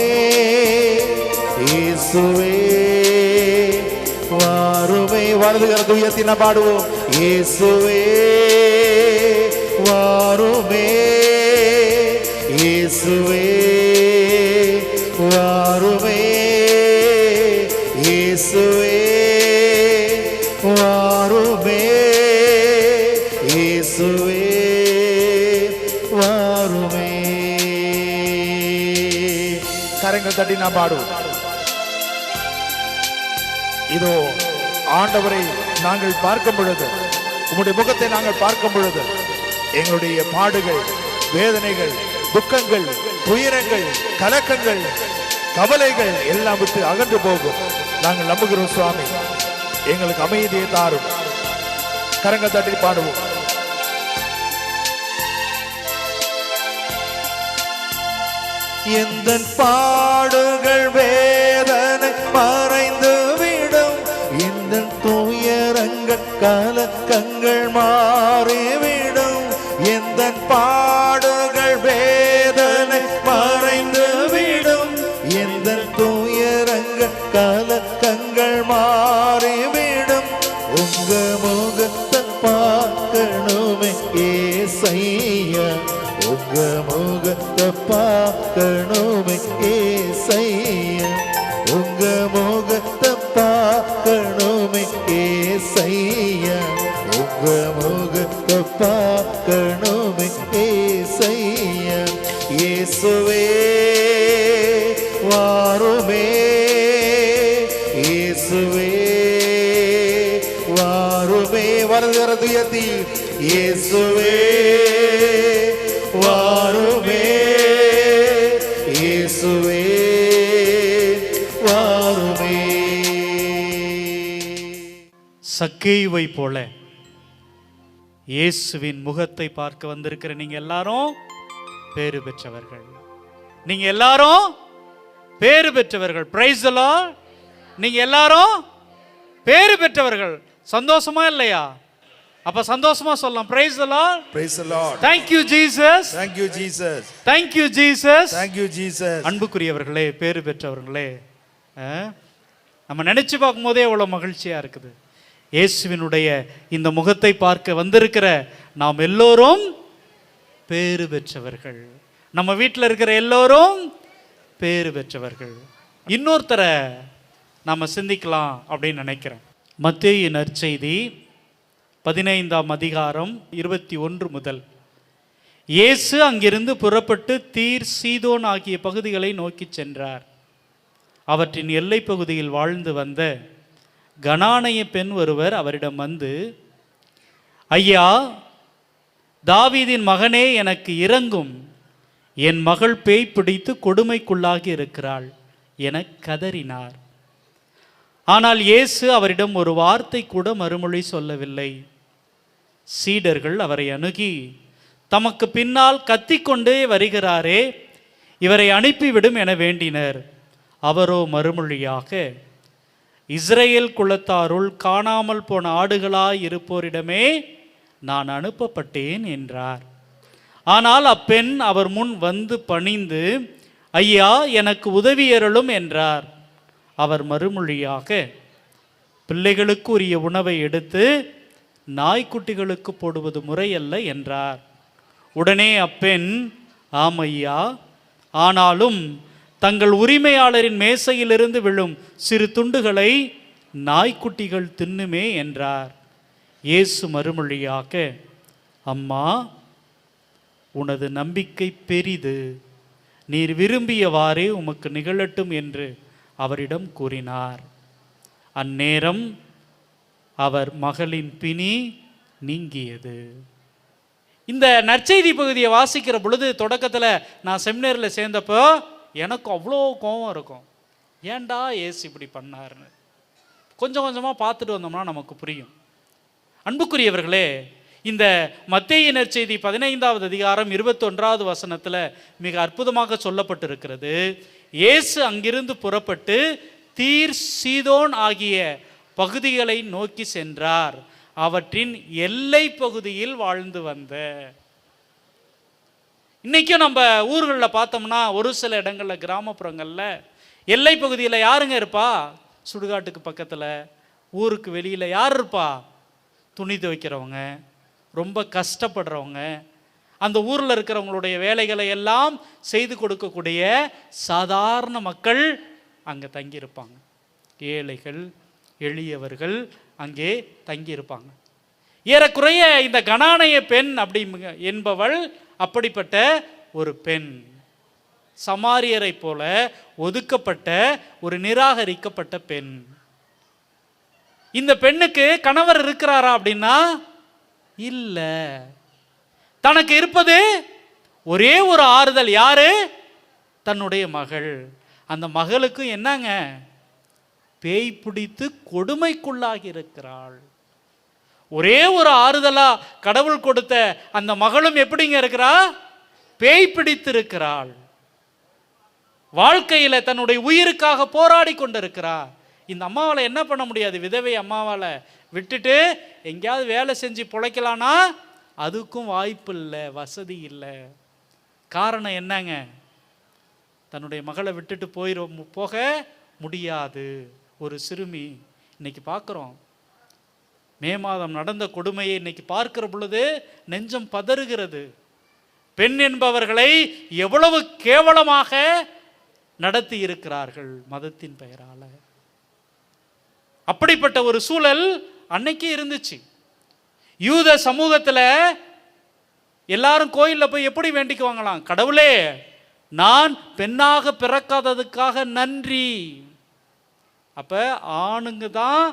C: இயேசுவே வாருமே. வலதுகரத்தை உயர்த்தி நாம் பாடுவோம். இயேசுவே வாருமே, இயேசுவே வாருமே, இயேசுவே வாருமே, இயேசுவே வாருமே. கரங்கள் தட்டி நாம் பாடுவோம். இதோ ஆண்டவரை நாங்கள் பார்க்கும் பொழுது, உம்முடைய முகத்தை நாங்கள் பார்க்கும் பொழுது, எங்களுடைய பாடுகள், வேதனைகள், துக்கங்கள், துயரங்கள், கலக்கங்கள், கவலைகள் எல்லாம் விட்டு அகன்று போகும். நாங்கள் நம்புகிறோம் சுவாமி, எங்களுக்கு அமைதியை தாரும். கரங்கள் தட்டி பாடுவோம். எந்த பாடுகள் வேதனை மறைந்து விடும், இந்த துயரங்கள் கலக்கங்கள் மாறிவிடும். எந்த பாடுகள் வேதனை மறைந்து விடும், எந்த துயரங்கள் கலக்கங்கள் மாறிவிடும். உங்க முகத்தை பார்க்கணுமே ஏசையா, உங்க முகத்தை பார்க்கணுமே ஏசையா, உங்க முகத்தை பார்க்கணுமே ஏசையா, உங்க முகத்தை பார்க்கணுமே ஏசையா. இயேசுவே வாருமே, இயேசுவே வாருமே. வலதுகரத்தை உயர்த்தி இயேசுவே வாருமே, இயேசுவே வாருமே.
B: சக்கேயுவை போல இயேசுவின் முகத்தை பார்க்க வந்திருக்கிற நீங்க எல்லாரும் பேறு பெற்றவர்கள். நீங்க எல்லாரும் பேறு பெற்றவர்கள். Price the Lord. நீங்க எல்லாரும் பேறு பெற்றவர்கள். சந்தோஷமா இல்லையா? அப்ப சந்தோஷமா சொல்லலாம். Price the Lord,
C: praise the Lord.
B: Thank you Jesus,
C: thank you Jesus,
B: thank you Jesus,
C: thank you Jesus.
B: அன்புக்குரியவர்களே, பேறு பெற்றவர்களே, நம்ம நினைச்சு பார்க்கும் போதே எவ்வளவு மகிழ்ச்சியா இருக்குது. இயேசுவினுடைய இந்த முகத்தை பார்க்க வந்திருக்கிற நாம் எல்லோரும் பேறு பெற்றவர்கள். நம்ம வீட்டில் இருக்கிற எல்லோரும் பேறு பெற்றவர்கள். இன்னொருத்தரை நாம சிந்திக்கலாம் அப்படின்னு நினைக்கிறேன். மத்தேயு நற்செய்தி 15ஆம் அதிகாரம் 21 முதல். இயேசு அங்கிருந்து புறப்பட்டு தீர், சீதோன் ஆகிய பகுதிகளை நோக்கி சென்றார். அவற்றின் எல்லை பகுதியில் வாழ்ந்து வந்த கனானைய பெண் ஒருவர் அவரிடம் வந்து, ஐயா, தாவீதின் மகனே, எனக்கு இரங்கும், என் மகள் பேய் பிடித்து கொடுமைக்குள்ளாகி இருக்கிறாள் என கதறினார். ஆனால் இயேசு அவரிடம் ஒரு வார்த்தை கூட மறுமொழி சொல்லவில்லை. சீடர்கள் அவரை அணுகி, தமக்கு பின்னால் கத்திக்கொண்டே வருகிறாரே, இவரை அனுப்பிவிடும் என வேண்டினர். அவரோ மறுமொழியாக, இஸ்ரேல் குலத்தாருள் காணாமல் போன ஆடுகளாய் இருப்போரிடமே நான் அனுப்பப்பட்டேன் என்றார். ஆனால் அப்பெண் அவர் முன் வந்து பணிந்து, ஐயா, எனக்கு உதவியருளும் என்றார். அவர் மறுமொழியாக, பிள்ளைகளுக்கு உரிய உணவை எடுத்து நாய்க்குட்டிகளுக்கு போடுவது முறையல்ல என்றார். உடனே அப்பெண், ஆமையா, ஆனாலும் தங்கள் உரிமையாளரின் மேசையிலிருந்து விழும் சிறு துண்டுகளை நாய்க்குட்டிகள் தின்னுமே என்றார். இயேசு மறுமொழியாக, அம்மா, உனது நம்பிக்கை பெரிது, நீர் விரும்பியவாறே உமக்கு நிகழட்டும் என்று அவரிடம் கூறினார். அந்நேரம் அவர் மகளின் பிணி நீங்கியது. இந்த நற்செய்தி பகுதியை வாசிக்கிற பொழுது தொடக்கத்தில் நான் செமினரில் சேர்ந்தப்போ எனக்கு அவ்வளோ கோபம் இருக்கும். ஏன்டா ஏசு இப்படி பண்ணார்னு. கொஞ்சம் கொஞ்சமாக பார்த்துட்டு வந்தோம்னா நமக்கு புரியும். அன்புக்குரியவர்களே, இந்த மத்தேயு நற்செய்தி 15வது அதிகாரம் 21வது வசனத்தில் மிக அற்புதமாக சொல்லப்பட்டிருக்கிறது. இயேசு அங்கிருந்து புறப்பட்டு தீர், சீதோன் ஆகிய பகுதிகளை நோக்கி சென்றார். அவற்றின் எல்லை பகுதியில் வாழ்ந்து வந்த. இன்னைக்கும் நம்ம ஊர்களில் பார்த்தோம்னா ஒரு சில இடங்களில், கிராமப்புறங்களில் எல்லை பகுதியில் யாருங்க இருப்பா? சுடுகாட்டுக்கு பக்கத்தில், ஊருக்கு வெளியில் யார் இருப்பா? துணி துவைக்கிறவங்க, ரொம்ப கஷ்டப்படுறவங்க, அந்த ஊரில் இருக்கிறவங்களுடைய வேலைகளை எல்லாம் செய்து கொடுக்கக்கூடிய சாதாரண மக்கள் அங்கே தங்கியிருப்பாங்க. ஏழைகள், எளியவர்கள் அங்கே தங்கியிருப்பாங்க. ஏறக்குறைய இந்த கனானைய பெண் அப்படி என்பவள் அப்படிப்பட்ட ஒரு பெண். சமாரியரை போல ஒதுக்கப்பட்ட ஒரு நிராகரிக்கப்பட்ட பெண். இந்த பெண்ணுக்கு கணவர் இருக்கிறாரா அப்படின்னா இல்லை. தனக்கு இருப்பது ஒரே ஒரு ஆறுதல். யாரு? தன்னுடைய மகள். அந்த மகளுக்கு என்னங்க? பேய் பிடித்து கொடுமைக்குள்ளாகி இருக்கிறாள். ஒரே ஒரு ஆறுதலா கடவுள் கொடுத்த அந்த மகளும் எப்படிங்க இருக்கிறா? பேய் பிடித்து இருக்கிறாள். வாழ்க்கையில தன்னுடைய உயிருக்காக போராடி கொண்டிருக்கிறார். இந்த அம்மாவால் என்ன பண்ண முடியாது? விதவை அம்மாவால் விட்டுட்டு எங்கேயாவது வேலை செஞ்சு பிழைக்கலான்னா அதுக்கும் வாய்ப்பு இல்லை, வசதி இல்லை. காரணம் என்னங்க? தன்னுடைய மகளை விட்டுட்டு போக முடியாது. ஒரு சிறுமி. இன்னைக்கு பார்க்குறோம், மே மாதம் நடந்த கொடுமையை இன்னைக்கு பார்க்கிற பொழுது நெஞ்சம் பதறுகிறது. பெண் என்பவர்களை எவ்வளவு கேவலமாக நடத்தி இருக்கிறார்கள் மதத்தின் பெயரால. அப்படிப்பட்ட ஒரு சூழல் அன்னைக்கு இருந்துச்சு. யூத சமூகத்தில் எல்லாரும் கோயிலில் போய் எப்படி வேண்டிக்குவாங்களாம்? கடவுளே, நான் பெண்ணாக பிறக்காததுக்காக நன்றி. அப்ப ஆணுங்க தான்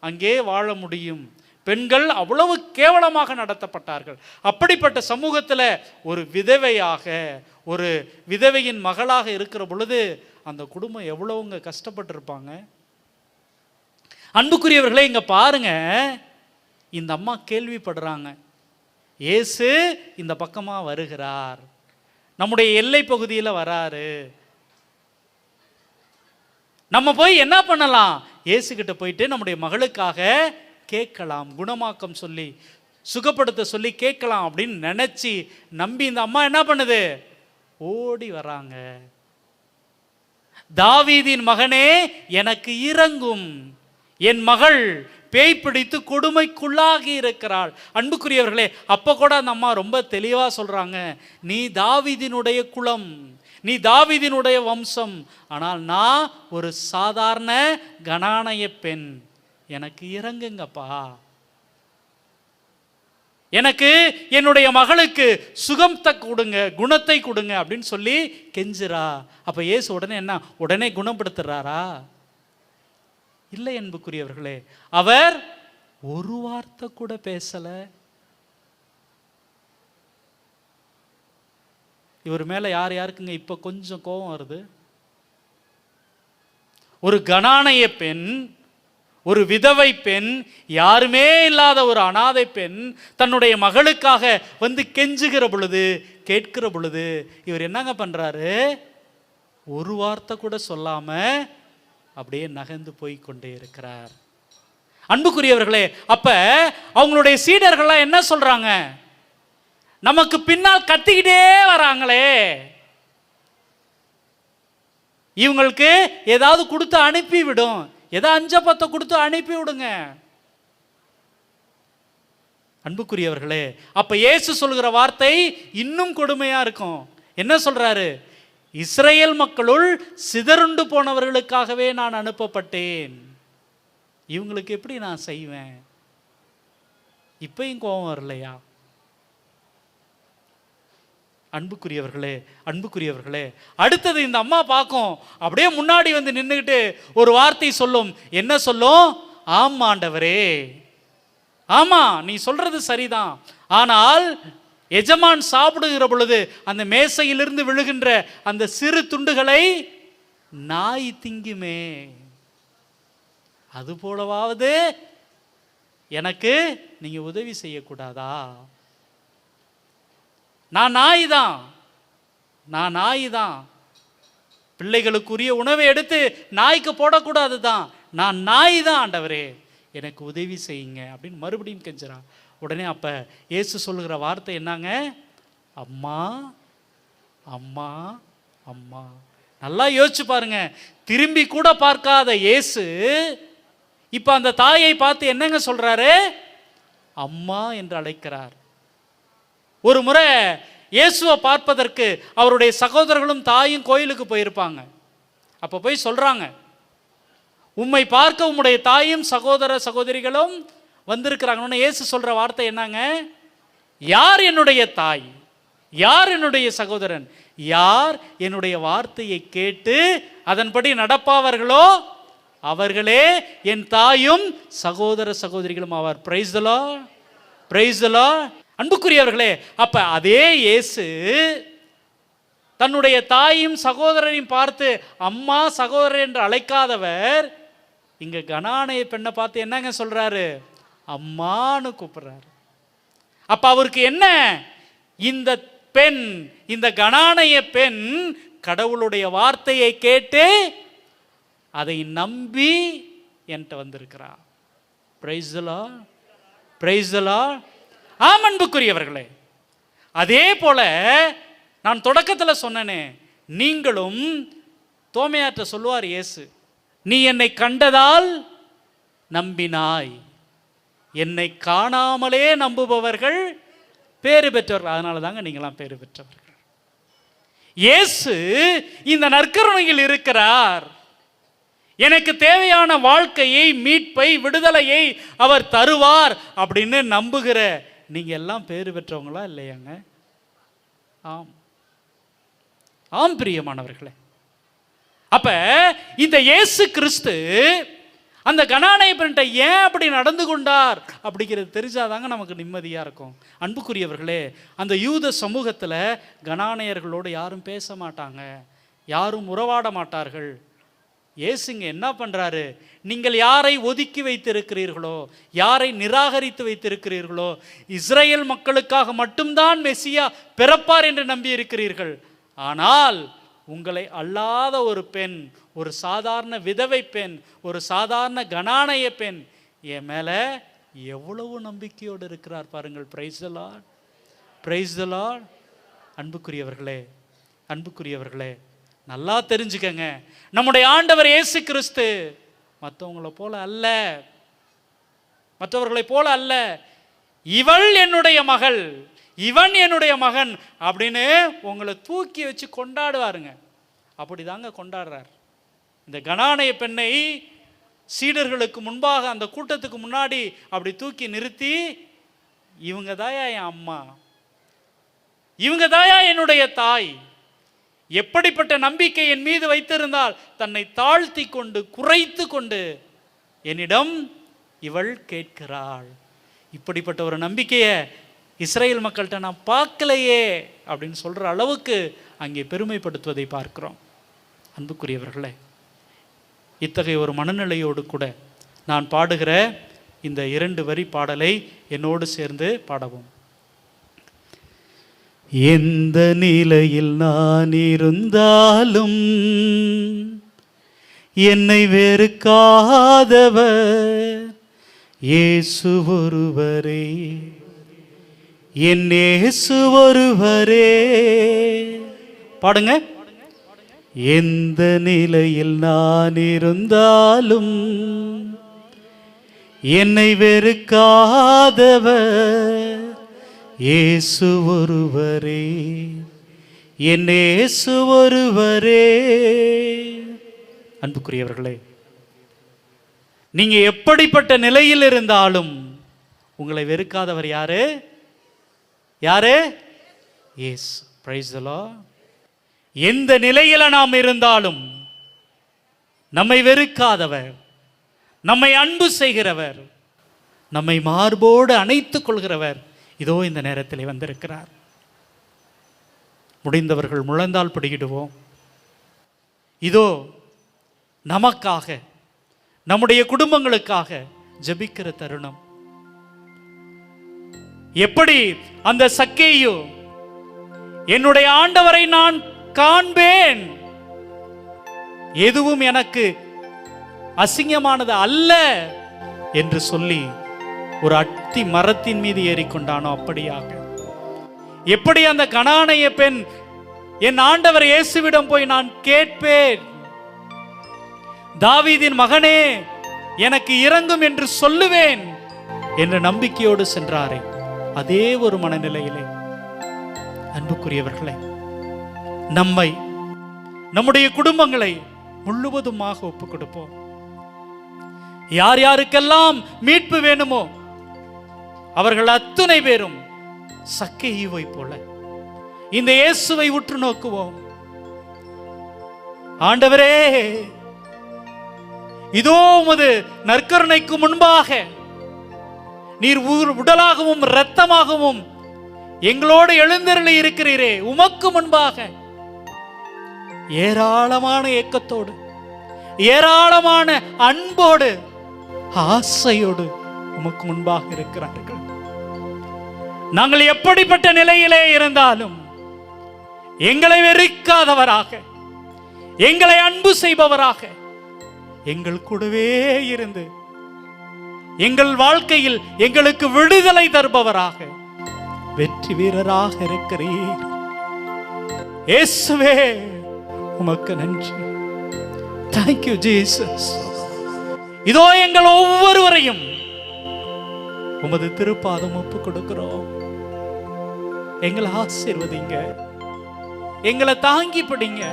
B: அங்கே வாழ முடியும். பெண்கள் அவ்வளவு கேவலமாக நடத்தப்பட்டார்கள். அப்படிப்பட்ட சமூகத்தில் ஒரு விதவையாக, ஒரு விதவையின் மகளாக இருக்கிற பொழுது அந்த குடும்பம் எவ்வளவுங்க கஷ்டப்பட்டிருப்பாங்க. அன்புக்குரியவர்களே, இங்க பாருங்க, இந்த அம்மா கேள்விப்படுறாங்க, இயேசு இந்த பக்கமா வருகிறார், நம்முடைய எல்லை பகுதியில் வராரு. நம்ம போய் என்ன பண்ணலாம்? இயேசுகிட்ட போயிட்டு நம்முடைய மகளுக்காக கேட்கலாம், குணமாக்கம் சொல்லி, சுகப்படுத்த சொல்லி கேட்கலாம் அப்படின்னு நினைச்சு நம்பி இந்த அம்மா என்ன பண்ணுது? ஓடி வராங்க. தாவீதின் மகனே, எனக்கு இரங்கும், என் மகள் பேய் பிடித்து கொடுமைக்குள்ளாகி இருக்கிறாள். அன்புக்குரியவர்களே, அப்ப கூட அந்த அம்மா ரொம்ப தெளிவா சொல்றாங்க, நீ தாவீதினுடைய குலம், நீ தாவீதினுடைய வம்சம், ஆனால் நான் ஒரு சாதாரண கனானைய பெண், எனக்கு இறங்குங்கப்பா, எனக்கு என்னுடைய மகளுக்கு சுகத்தை கொடுங்க, குணத்தை கொடுங்க அப்படின்னு சொல்லி கெஞ்சுறா. அப்ப இயேசு உடனே என்ன? உடனே குணப்படுத்துறாரா? இல்லை அன்புக்குரியவர்களே, அவர் ஒரு வார்த்தை கூட பேசல. இவர் மேல யாருக்குங்க இப்ப கொஞ்சம் கோபம் வருது? ஒரு கனானைய பெண், ஒரு விதவை பெண், யாருமே இல்லாத ஒரு அனாதை பெண் தன்னுடைய மகளுக்காக வந்து கெஞ்சுகிற பொழுது, கேட்கிற பொழுது இவர் என்னங்க பண்றாரு? ஒரு வார்த்தை கூட சொல்லாம அப்படியே நகர்ந்து போய் கொண்டே இருக்கிறார். அன்புக்குரியவர்களே, அப்ப அவங்களுடைய சீடர்கள்லாம் என்ன சொல்றாங்க? நமக்கு பின்னால் கத்திக்கிட்டே வராங்களே, இவங்களுக்கு ஏதாவது கொடுத்து அனுப்பி விடும், ஏதாவது 5-10 கொடுத்து அனுப்பி விடுங்க. அன்புக்குரியவர்களே, அப்ப இயேசு சொல்கிற வார்த்தை இன்னும் கொடுமையா இருக்கும். என்ன சொல்றாரு? இஸ்ரேல் மக்களுள் சிதறுண்டு போனவர்களுக்காகவே நான் அனுப்பப்பட்டேன். இவங்களுக்கு எப்படி நான் செய்வேன்? இப்பயும் கோபம் வரலையா? அன்புக்குரியவர்களே, அடுத்தது இந்த அம்மா பார்க்கும், அப்படியே முன்னாடி வந்து நின்றுக்கிட்டு ஒரு வார்த்தை சொல்லும். என்ன சொல்லும்? ஆமா ஆண்டவரே, ஆமா நீ சொல்றது சரிதான், ஆனால் எஜமான் சாப்பிடுகிற பொழுது அந்த மேசையிலிருந்து விழுகின்ற அந்த சிறு துண்டுகளை நாய் திங்குமே, அது போலவாவது எனக்கு நீங்க உதவி செய்யக்கூடாதா? நான் நாய் தான், பிள்ளைகளுக்குரிய உணவை எடுத்து நாய்க்கு போடக்கூடாது தான், நான் நாய் தான் ஆண்டவரே, எனக்கு உதவி செய்யுங்க அப்படின்னு மறுபடியும் கெஞ்சுறான். உடனே அப்ப இயேசு சொல்லுகிற வார்த்தை என்னங்க? அம்மா அம்மா அம்மா. நல்லா யோசிச்சு பாருங்க, திரும்பி கூட பார்க்காத இயேசு இப்ப அந்த தாயை பார்த்து என்னங்க சொல்றாரு? அம்மா என்று அழைக்கிறார். ஒரு முறை இயேசுவை பார்ப்பதற்கு அவருடைய சகோதரர்களும் தாயும் கோயிலுக்கு போயிருப்பாங்க. அப்போ போய் சொல்றாங்க, உம்மை பார்க்க உம்முடைய தாயும் சகோதர சகோதரிகளும் வந்திருக்கிறாங்கன்னு. இயேசு சொல்ற வார்த்தை என்னங்க? யார் என்னுடைய தாய், யார் என்னுடைய சகோதரன், யார் என்னுடைய வார்த்தையை கேட்டு அதன்படி நடப்பார்களோ அவர்களே என் தாயும் சகோதர சகோதரிகளும் ஆவார். Price the Lord, praise the Lord. அன்புக்குரியவர்களே, அப்ப அதே இயேசு தன்னுடைய தாயும் சகோதரனையும் பார்த்து அம்மா சகோதரர் என்று அழைக்காதவர் இங்க கனானைய பெண்ணை பார்த்து என்னங்க சொல்றாரு? அம்மான்னு கூப்பிடுறாரு. அப்ப அவருக்கு என்ன? இந்த பெண், இந்த கனானைய பெண் கடவுளுடைய வார்த்தையை கேட்டு அதை நம்பி என்கிட்ட வந்திருக்கிறார். Price the Lord, praise the Lord. ஆம் அன்புக்குரியவர்களே, அதே போல நான் தொடக்கத்தில் சொன்னேனே, நீங்களும் தோமையாற்ற சொல்லுவார் இயேசு, நீ என்னை கண்டதால் நம்பினாய், என்னை காணாமலே நம்புபவர்கள் பேறு பெற்றவர்கள். அதனால தாங்க நீங்களாம் பேறு பெற்றவர்கள். இயேசு இந்த நற்கருணையில் இருக்கிறார். எனக்கு தேவையான வாழ்க்கையை, மீட்பை, விடுதலையை அவர் தருவார் அப்படின்னு நம்புகிற நீங்க எல்லாம் பேறு பெற்றவங்களா இல்லையாங்க? ஆம், ஆம் பிரியமானவர்களே. அப்ப இந்த இயேசு கிறிஸ்து அந்த கனானை பெண்ணிட்ட ஏன் அப்படி நடந்து கொண்டார் அப்படிங்கிறது தெரிஞ்சாதாங்க நமக்கு நிம்மதியா இருக்கும். அன்புக்குரியவர்களே, அந்த யூத சமூகத்தில் கனானையர்களோடு யாரும் பேச மாட்டாங்க, யாரும் உறவாட மாட்டார்கள். இயேசுங்க என்ன பண்றாரு? நீங்கள் யாரை ஒதுக்கி வைத்திருக்கிறீர்களோ, யாரை நிராகரித்து வைத்திருக்கிறீர்களோ, இஸ்ரேல் மக்களுக்காக மட்டும்தான் மெசியா பிறப்பார் என்று நம்பி இருக்கிறீர்கள். ஆனால் உங்களை அல்லாத ஒரு பெண், ஒரு சாதாரண விதவை பெண், ஒரு சாதாரண கனானைய பெண் என் மேல எவ்வளவு நம்பிக்கையோடு இருக்கிறார் பாருங்கள். Price the Lord, praise the Lord. அன்புக்குரியவர்களே, அன்புக்குரியவர்களே, நல்லா தெரிஞ்சுக்கங்க, நம்முடைய ஆண்டவர் இயேசு கிறிஸ்து மற்றவங்களை போல அல்ல, மற்றவர்களை போல அல்ல. இவள் என்னுடைய மகள், இவன் என்னுடைய மகன் அப்படின்னு உங்களை தூக்கி வச்சு கொண்டாடுவாருங்க. அப்படிதாங்க கொண்டாடுறார். இந்த கனானைய பெண்ணை சீடர்களுக்கு முன்பாக, அந்த கூட்டத்துக்கு முன்னாடி அப்படி தூக்கி நிறுத்தி, இவங்க தாயா என் அம்மா, இவங்க தாயா என்னுடைய தாய், எப்படிப்பட்ட நம்பிக்கை என் மீது வைத்திருந்தால் தன்னை தாழ்த்தி கொண்டு குறைத்து கொண்டு என்னிடம் இவள் கேட்கிறாள். இப்படிப்பட்ட ஒரு நம்பிக்கையை இஸ்ரேல் மக்கள்கிட்ட நான் பார்க்கலையே அப்படின்னு சொல்கிற அளவுக்கு அங்கே பெருமைப்படுத்துவதை பார்க்கிறோம். அன்புக்குரியவர்களே, இத்தகைய ஒரு மனநிலையோடு கூட நான் பாடுகிற இந்த 2 வரி பாடலை என்னோடு சேர்ந்து பாடவும். எந்த நிலையில் நான் இருந்தாலும் என்னை வெறுக்காதவர் இயேசு ஒருவரே, என் இயேசு ஒருவரே. பாடுங்க. எந்த நிலையில் நான் இருந்தாலும் என்னை வெறுக்காதவர் இயேசு ஒருவரே, என் இயேசு ஒருவரே. அன்புக்குரியவர்களே, நீங்க எப்படிப்பட்ட நிலையில் இருந்தாலும் உங்களை வெறுக்காதவர் யாரு? யாரு? இயேசு. Price the Lord. எந்த நிலையில நாம் இருந்தாலும் நம்மை வெறுக்காதவர், நம்மை அன்பு செய்கிறவர், நம்மை மார்போடு அணைத்துக் கொள்கிறவர் இதோ இந்த நேரத்தில் வந்திருக்கிறார். முடிந்தவர்கள் முழந்தால் பிடிக்கிடுவோம். இதோ நமக்காக, நம்முடைய குடும்பங்களுக்காக ஜெபிக்கிற தருணம். எப்படி அந்த சக்கேயு என்னுடைய ஆண்டவரை நான் காண்பேன், எதுவும் எனக்கு அசிங்கமானது அல்ல என்று சொல்லி ஒரு அத்தி மரத்தின் மீது ஏறிக்கொண்டானோ அப்படியாக, எப்படி அந்த கனானைய பெண் என் ஆண்டவர் இயேசுவிடம் போய் நான் கேட்பேன், தாவீதின் மகனே எனக்கு இரங்கும் என்று சொல்லுவேன் என்ற நம்பிக்கையோடு சென்றாரே, அதே ஒரு மனநிலையிலே அன்புக்குரியவர்களே, நம்மை, நம்முடைய குடும்பங்களை முழுவதுமாக ஒப்புக் கொடுப்போம். யார் யாருக்கெல்லாம் மீட்பு வேணுமோ அவர்கள் அத்துணை பேரும் சக்கேயுவை போல இந்த இயேசுவை உற்று நோக்குவோம். ஆண்டவரே, இதோ உமது நற்கருணைக்கு முன்பாக நீர் உடலாகவும் இரத்தமாகவும் எங்களோடு எழுந்தருளி இருக்கிறீரே, உமக்கு முன்பாக ஏராளமான ஏக்கத்தோடு, ஏராளமான அன்போடு, ஆசையோடு உமக்கு முன்பாக இருக்கிறார்கள். நாங்கள் எப்படிப்பட்ட நிலையிலே இருந்தாலும் எங்களை வெறுக்காதவராக, எங்களை அன்பு செய்பவராக, எங்கள் கூடவே இருந்து எங்கள் வாழ்க்கையில் எங்களுக்கு விடுதலை தருபவராக, வெற்றி வீரராக இருக்கிறீர். இயேசுவே, உமக்கு நன்றி. Thank you Jesus. இதோ எங்கள் ஒவ்வொருவரையும் உமது திருப்பாதம் ஒப்புக் கொடுக்கிறோம். எங்களை ஆசீர்வதிங்க, எங்களை தாங்கி பிடிங்க.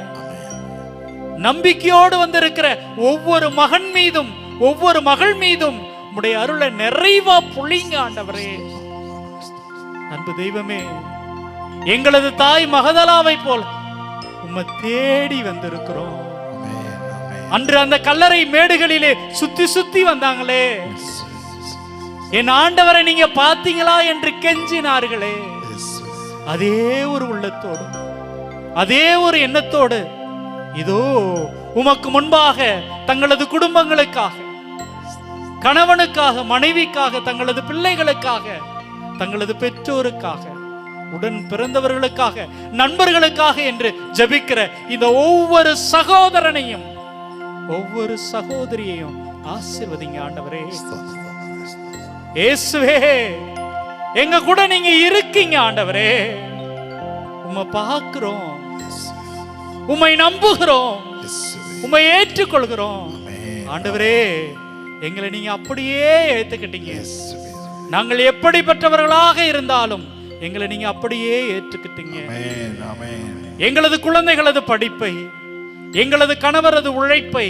B: நம்பிக்கையோடு வந்திருக்கிற ஒவ்வொரு மகன் மீதும் ஒவ்வொரு மகள் மீதும் உம்முடைய அருளை நிறைவா பொழிங்க ஆண்டவரே. அன்பு தெய்வமே, எங்களது தாய் மகதலாவை போல் உம்மை தேடி வந்திருக்கிறோம். அன்று அந்த கல்லறை மேடுகளிலே சுத்தி சுத்தி வந்தாங்களே, என் ஆண்டவரை நீங்க பார்த்தீங்களா என்று கெஞ்சினார்களே, அதே ஒரு உள்ளத்தோடு, அதே ஒரு எண்ணத்தோடு இதோ உமக்கு முன்பாக தங்களது குடும்பங்களுக்காக, கணவனுக்காக, மனைவிக்காக, தங்களது பிள்ளைகளுக்காக, தங்களது பெற்றோருக்காக, உடன் பிறந்தவர்களுக்காக, நண்பர்களுக்காக என்று ஜெபிக்கிற இந்த ஒவ்வொரு சகோதரனையும் ஒவ்வொரு சகோதரியையும் ஆசீர்வதிங்க ஆண்டவரே. இயேசுவே, எங்க கூட நீங்க இருக்கீங்க ஆண்டவரே. உம்மை பார்க்கிறோம், உம்மை நம்புகிறோம், உம்மை ஏற்றுக்கொள்கிறோம் ஆண்டவரே. எங்களை நீங்க அப்படியே ஏத்துக்கிட்டீங்க. நாங்கள் எப்படிப்பட்டவர்களாக இருந்தாலும் எங்களை நீங்க அப்படியே ஏற்றுக்கிட்டீங்க. எங்களது குழந்தைகளது படிப்பை, எங்களது கணவரது உழைப்பை,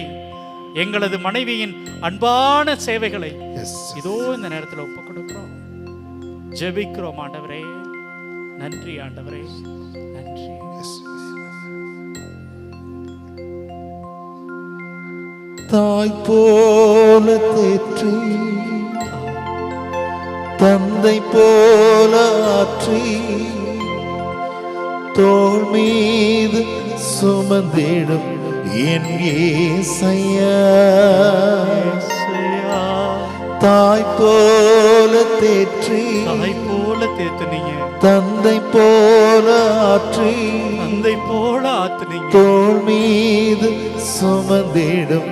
B: எங்களது மனைவியின் அன்பான சேவைகளை இதோ இந்த நேரத்தில் ஒப்புக் கொடுக்கிறோம், ஜெபிக்கிறோம் ஆண்டவரே. நன்றி ஆண்டவரே, நன்றி.
C: தாய் போல தேற்றி, தந்தை போல ஆற்றி, தோள் மீது சுமந்திடும் என் ஏசையா. தாய் போல தேற்றி
B: தாய் போல தேத்துனீங்க,
C: தந்தை போல ஆற்றி
B: தந்தை போல ஆத்துனீங்க,
C: தோள் மீது சுமந்திடும்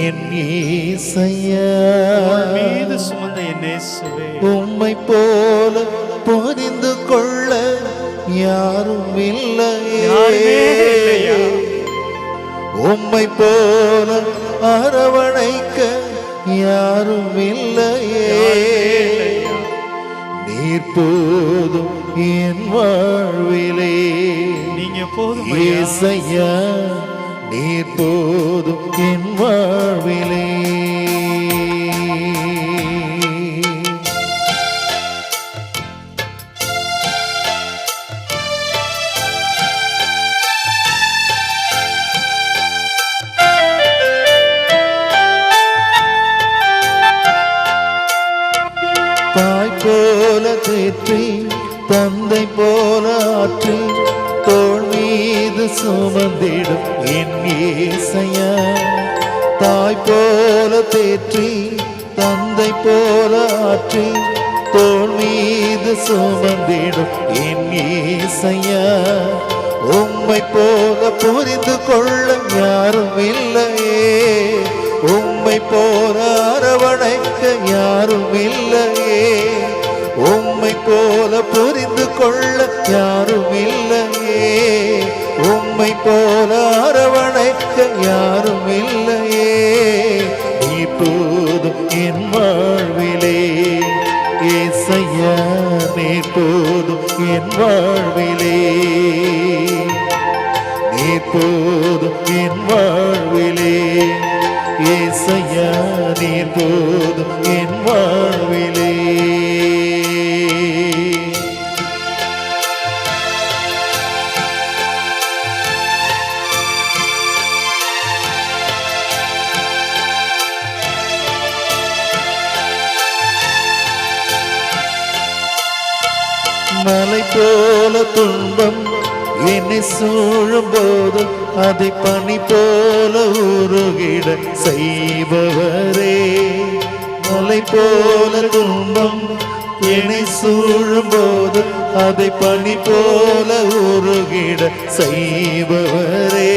C: என் இயேசையா,
B: தோள் மீது சுமந்த என் இயேசுவே,
C: உம்மை போல புரிந்து கொள்ள யாரும் இல்லையே,
B: யாருமே இல்லையா,
C: உம்மை போல அரவணைக்க யாரும் இல்லையே, நீர் போதும் என் வாழ்விலே,
B: நீங்க போதும்
C: இயேசையா நீர் போதும் என் வாழ்விலே. தாய் போல தேற்றி தந்தை போல ஆற்றி தோள் மீது சுமந்திடும் என் இயேசையா, தாய் போல தேற்றி தந்தை போல ஆற்றி தோள் மீது சுமந்திடும் என் இயேசையா, உம்மை போல புரிந்து கொள்ள யாரும் இல்லையே, உம்மை போல அரவணைக்க யாரும் இல்லையே, உம்மை போல புரிந்து கொள்ள யாரும் இல்லையே, உம்மை போல அரவணைக்க யாரும் இல்லையே, நீ போதும் என் வாழ்விலே, இயேசையா நீ போதும் என் வாழ்விலே, நீ போதும் என் வாழ்விலே, இயேசையா நீ போதும் என் வாழ்விலே. மலை போல துன்பம் என்னை சூழும் போது அதை பனி போல உருகிட செய்பவரே, மலை போல துன்பம் என்னை சூழும் போது அதை பனி போல உருகிட செய்பவரே,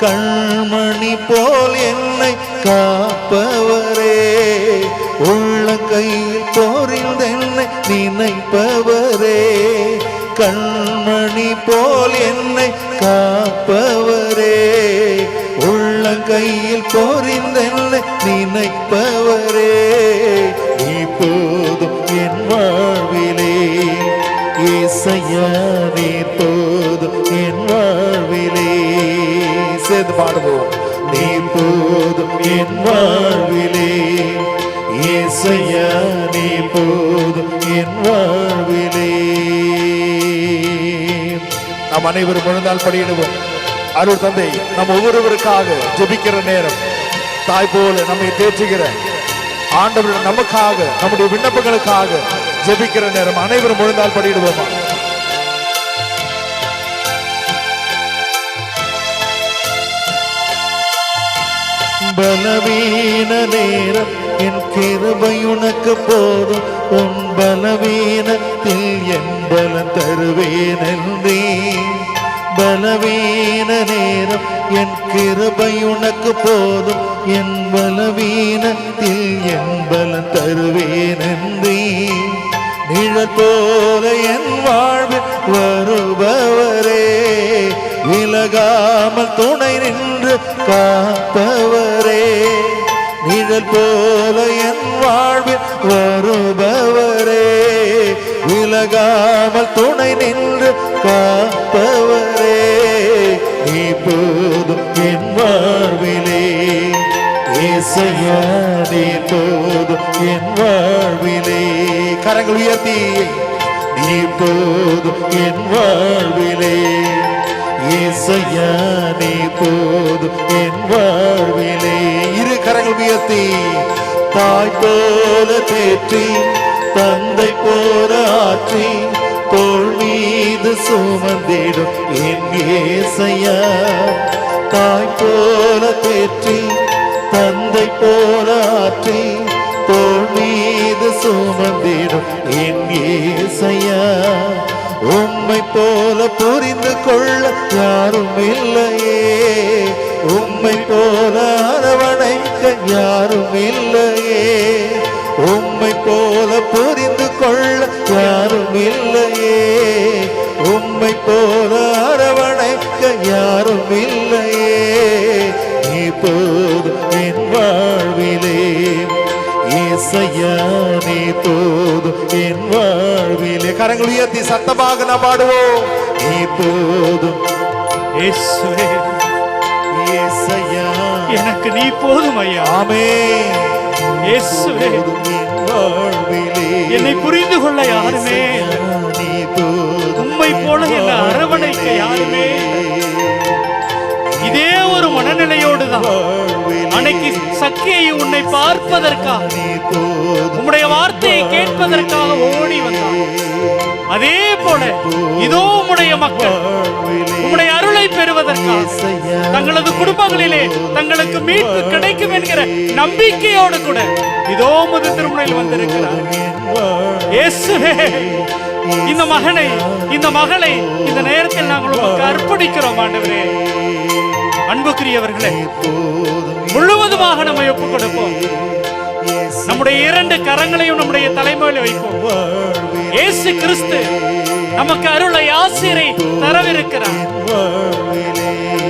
C: கண்மணி போல் என்னை காப்பவரே, உள்ள கையில் போரில் என்னை நினைப்பவரே, கண்மணி போல் என்னை காப்பவரே, உள்ள கையில் போரில் என்னை நினைப்பவரே, நீ போதும் என் வாழ்விலே, இயேசையா நீ போதும் என் வாழ்விலே. சேர்ந்து பாடுவோம். நீ போதும் என் வாழ்விலே, இயேசையா நீ போதும் என் வாழ்விலே. நாம் அனைவரும் எழுந்தால் படியிடுவோம். அருள் தந்தை நம் ஒவ்வொருவருக்காக ஜெபிக்கிற நேரம், தாய் போல நம்மை தேற்றுகிற ஆண்டவர் நமக்காக நம்முடைய விண்ணப்பங்களுக்காக ஜெபிக்கிற நேரம், அனைவரும் எழுந்தால் படியிடுவோமா? பலவீன நேரம் என் கிருபை உனக்கு போதும், உன் பலவீனத்தில் என் பலம் தருவேன் என்றே. பலவீன நேரம் என் கிருபை உனக்கு போதும், என் பலவீனத்தில் என் பலம் தருவேன் என்றே. நிழல் போல என் வாழ்வில் வருபவரே, விலகாமல் துணை நின்று காப்பவரே, நிழல் போல என் வாழ்வில் வருபவரே, விலகாமல் துணை நின்று காப்பவரே, நீ போதும் என் வாழ்விலே, இயேசையா நீ போதும் என் வாழ்விலே. கரங்கள் உயர்த்தி, நீ போதும் என் வாழ்விலே, இயேசையா நீ போதும் என் வாழ்விலே. இரு கரங்கள் உயர்த்தி, தாய் போல தேற்றி தந்தை போல ஆற்றி தோள் மீது சுமந்திடும் என் இயேசையா, தாய் போல தேற்றி தந்தை போல ஆற்றி தோள் மீது சுமந்திடும் என் இயேசையா, உம்மை போல புரிந்து கொள்ள யாரும் இல்லையே, உம்மை போல அரவணைக்க யாரும் இல்லையே, உம்மை போல புரிந்து கொள்ள யாரும் இல்லையே, உம்மை போல அரவணைக்க யாரும் இல்லையே. நீ போதும் என் வாழ்விலே இயேசையா, நீ போதும் என் வாழ்விலே. கரங்கள் உயர்த்தி சத்தமாக நாம் பாடுவோம். நீ போதும்
B: இயேசுவே,
C: இயேசையா,
B: எனக்கு நீ போதும் ஐயா.
C: ஆமென்.
B: இயேசுவே,
C: என் வாழ்விலே
B: என்னை புரிந்து கொள்ள யாருமே,
C: நீ போதும்
B: உம்மை போல என்னை அரவணைக்க யாருமே. இதே ஒரு மனநிலையோடு தான் அன்னைக்கு சக்கேயு உன்னை பார்ப்பதற்காக, உம்முடைய வார்த்தையை கேட்பதற்காக ஓடி வந்தான். அதே போல இதோ உம்முடைய மக்கள் உம்முடைய அருளை பெறுவதற்காக தங்களது குடும்பங்களிலே தங்களுக்கு மீட்பு கிடைக்கும் என்கிற நம்பிக்கையோடு கூட இதோ முது திருமுறையில் வந்திருக்கிறார். இயேசுவே, இந்த மகனை இந்த மகளை இந்த நேரத்தில் நாங்கள் உங்களுக்கு அர்ப்பணிக்கிறோம் ஆண்டவரே. அன்புக்குரியவர்களே, முழுவதுமாக நம்மை ஒப்புக் கொடுப்போம். நம்முடைய இரண்டு கரங்களையும் நம்முடைய தலைமையில் வைப்போம். இயேசு கிறிஸ்து நமக்கு அருளை ஆசீரை தரவிருக்கிறார்.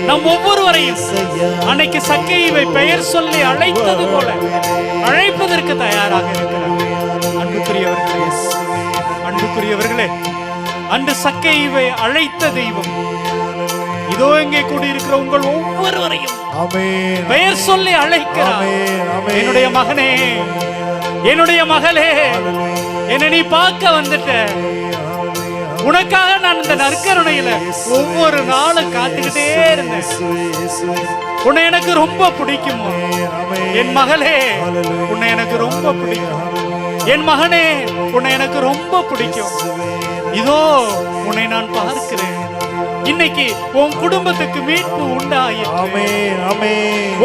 B: நம் ஒவ்வொருவரையும் அன்னைக்கு சக்கேயுவை பெயர் சொல்லி அழைத்தது போல அழைப்பதற்கு தயாராக இருக்கிறார். அன்புக்குரியவர்களே, அன்புக்குரியவர்களே, அன்று சக்கேயுவை அழைத்த தெய்வம் இதோ இங்கே கூடியிருக்கிற உங்கள் ஒவ்வொருவரையும் பெயர் சொல்லி அழைக்கிறார். என்னுடைய மகனே, என்னுடைய மகளே, என்னை நீ பார்க்க வந்துட்ட. உனக்காக நான் இந்த நற்கருணையில ஒவ்வொரு நாளும் காத்துக்கிட்டே இருந்தேன். உன்னை எனக்கு ரொம்ப பிடிக்கும் என் மகளே, உன்னை எனக்கு ரொம்ப பிடிக்கும் என் மகனே, உன்னை எனக்கு ரொம்ப பிடிக்கும். இதோ உன்னை நான் பார்க்கிறேன். இன்னைக்கு உன் குடும்பத்துக்கு மீட்பு உண்டாயிற்று.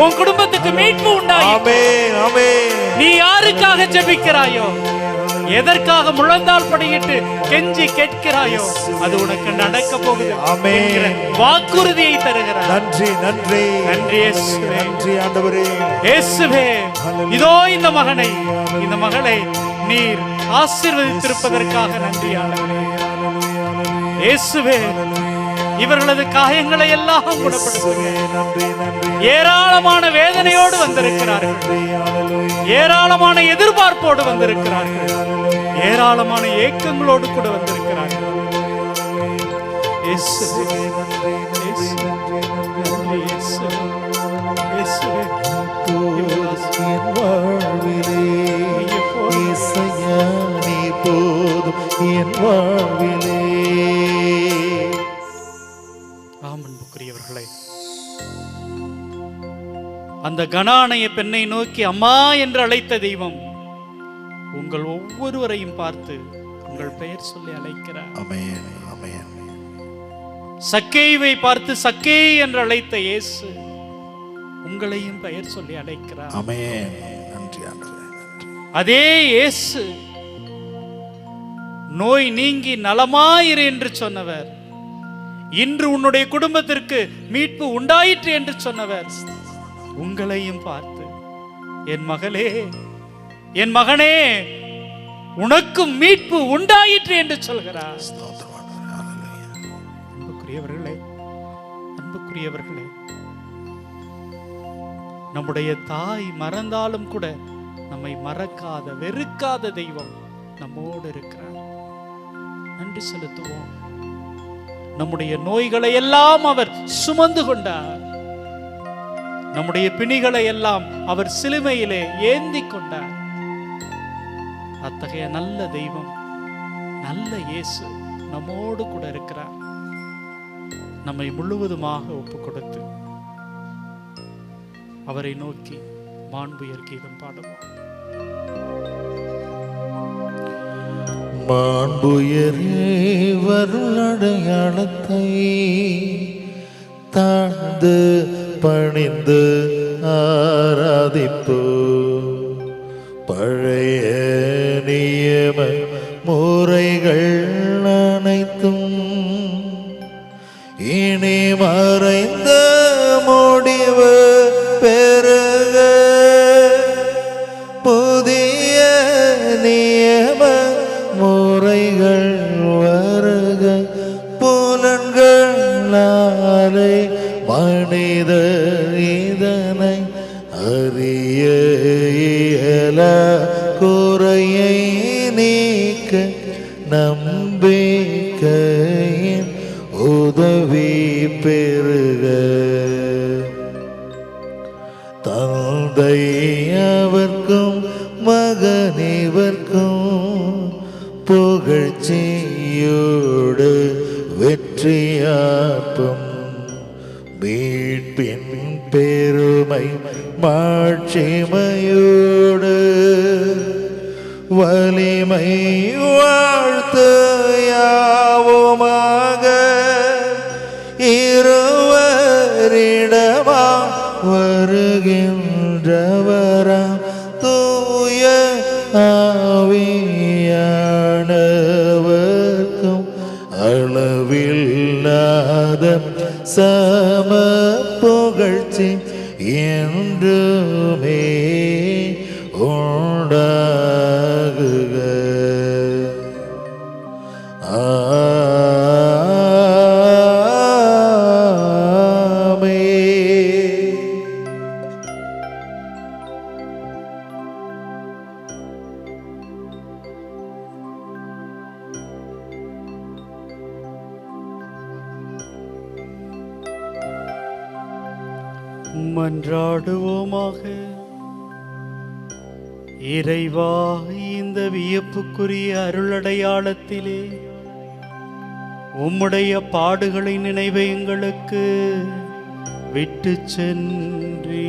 B: உன் குடும்பத்துக்கு மீட்பு உண்டாயிற்று. நீ யாருக்காக ஜெபிக்கிறாயோ, எதற்காக முழந்தால் படியிட்டு கெஞ்சி கேட்கிறாயோ, அது உனக்கு நடக்க போகுது என்கிற வாக்குறுதியை தருகிறார்.
C: நன்றி, நன்றி,
B: நன்றி இயேசுவே,
C: நன்றி ஆண்டவரே.
B: இயேசுவே, இதோ இந்த மகனை இந்த மகளை நீர் ஆசீர்வதித்திருப்பதற்காக நன்றி ஆண்டவரே. இயேசுவே, இவர்களது காயங்களை எல்லாம் குணப்படுத்துங்க. ஏராளமான வேதனையோடு வந்திருக்கிறார்கள், ஏராளமான எதிர்பார்ப்போடு வந்திருக்கிறார்கள், ஏராளமான ஏக்கங்களோடு கூட வந்திருக்கிறார்கள். அன்புக்குரியவர்களே, அந்த கனானைய பெண்ணை நோக்கி அம்மா என்று அழைத்த தெய்வம் உங்கள் ஒவ்வொருவரையும் பார்த்து உங்கள் பெயர் சொல்லி அழைக்கிறார்.
C: ஆமென், ஆமென்.
B: சக்கேயுவை பார்த்து சக்கே என்று அழைத்த இயேசு உங்களையும் பெயர் சொல்லி அழைக்கிறார்.
C: ஆமென். நன்றி ஆண்டவரே.
B: அதே இயேசு நோய் நீங்கி நலமாயிரு என்று சொன்னவர், இன்று உன்னுடைய குடும்பத்திற்கு மீட்பு உண்டாயிற்று என்று சொன்னவர் உங்களையும் பார்த்து என் மகளே, என் மகனே, உனக்கும் மீட்பு உண்டாயிற்று என்று சொல்கிறார். அன்புக்குரியவர்களே, அன்புக்குரியவர்களே, நம்முடைய தாய் மறந்தாலும் கூட நம்மை மறக்காத வெறுக்காத தெய்வம் நம்மோடு இருக்கிறார். நன்றி செலுத்துவோம். நம்முடைய நோய்களை எல்லாம் அவர் சுமந்து கொண்டார். நம்முடைய பிணிகளை எல்லாம் அவர் சிலுவையிலே ஏந்தி கொண்டார். அத்தகைய நல்ல தெய்வம், நல்ல இயேசு நம்மோடு கூட இருக்கிறார். நம்மை முழுவதுமாக ஒப்பு கொடுத்து அவரை நோக்கி மாண்புயர் கீதம் பாடுவோம்.
C: மாண்புயரே வருளடையாளத்தை தாழ்ந்து பணிந்து ஆராதிப்போ, பழைய முறைகள் அனைத்தும் இனி மறைந்த முடிவு பெருக புதிய நியம முறைகள் வருக புலன்களாலே மனிதர் இதனை அறிய இயல குறையை நீக்க நம்பிக்கையின் உதவி பெருக தந்தை அவர்க்கும் மகனிவர்க்கும் புகழ்ச்சியோடு வெற்றியாப்பம் மீட்பின் பெருமை மாட்சிமையோடு வலிமை வாழ்த்து யாவுமாக இருவரிடமா வருகின்றவராம் தூய ஆவியானவர்க்கும் அளவில்லாத சம புகழ்ச்சி என்றுமே உண்டாகுக.
B: மன்றாடுவோமாக. இறைவா, இந்த வியப்புக்குரிய அருளடையாளத்திலே உம்முடைய பாடுகளை நினைவை எங்களுக்கு விட்டு சென்றி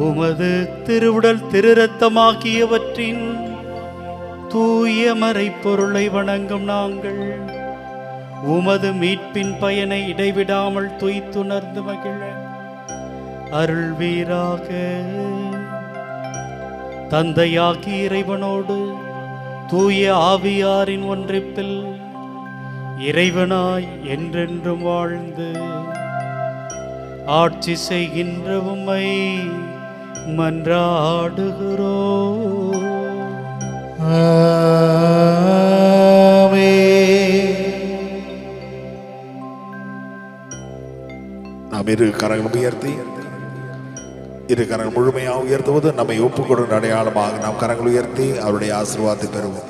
B: உமது திருவுடல் திருரத்தமாகியவற்றின் தூய மறைப்பொருளை வணங்கும் நாங்கள் உமது மீட்பின் பயனை இடைவிடாமல் துய்த்துணர்ந்து மகிழ அருள்வீராக. தந்தையாகி இறைவனோடு தூய ஆவியாரின் ஒன்றிப்பில் இறைவனாய் என்றென்றும் வாழ்ந்து ஆட்சி செய்கின்ற உம்மை மன்றாடுகிறோம்.
C: நாம் இரு கரங்கள் உயர்த்தி இரு கரங்கள் முழுமையாக உயர்த்துவது நம்மை ஒப்புக்கொடுகிற அடையாளமாக நாம் கரங்கள் உயர்த்தி அவருடைய ஆசீர்வாதத்தை பெறுவோம்.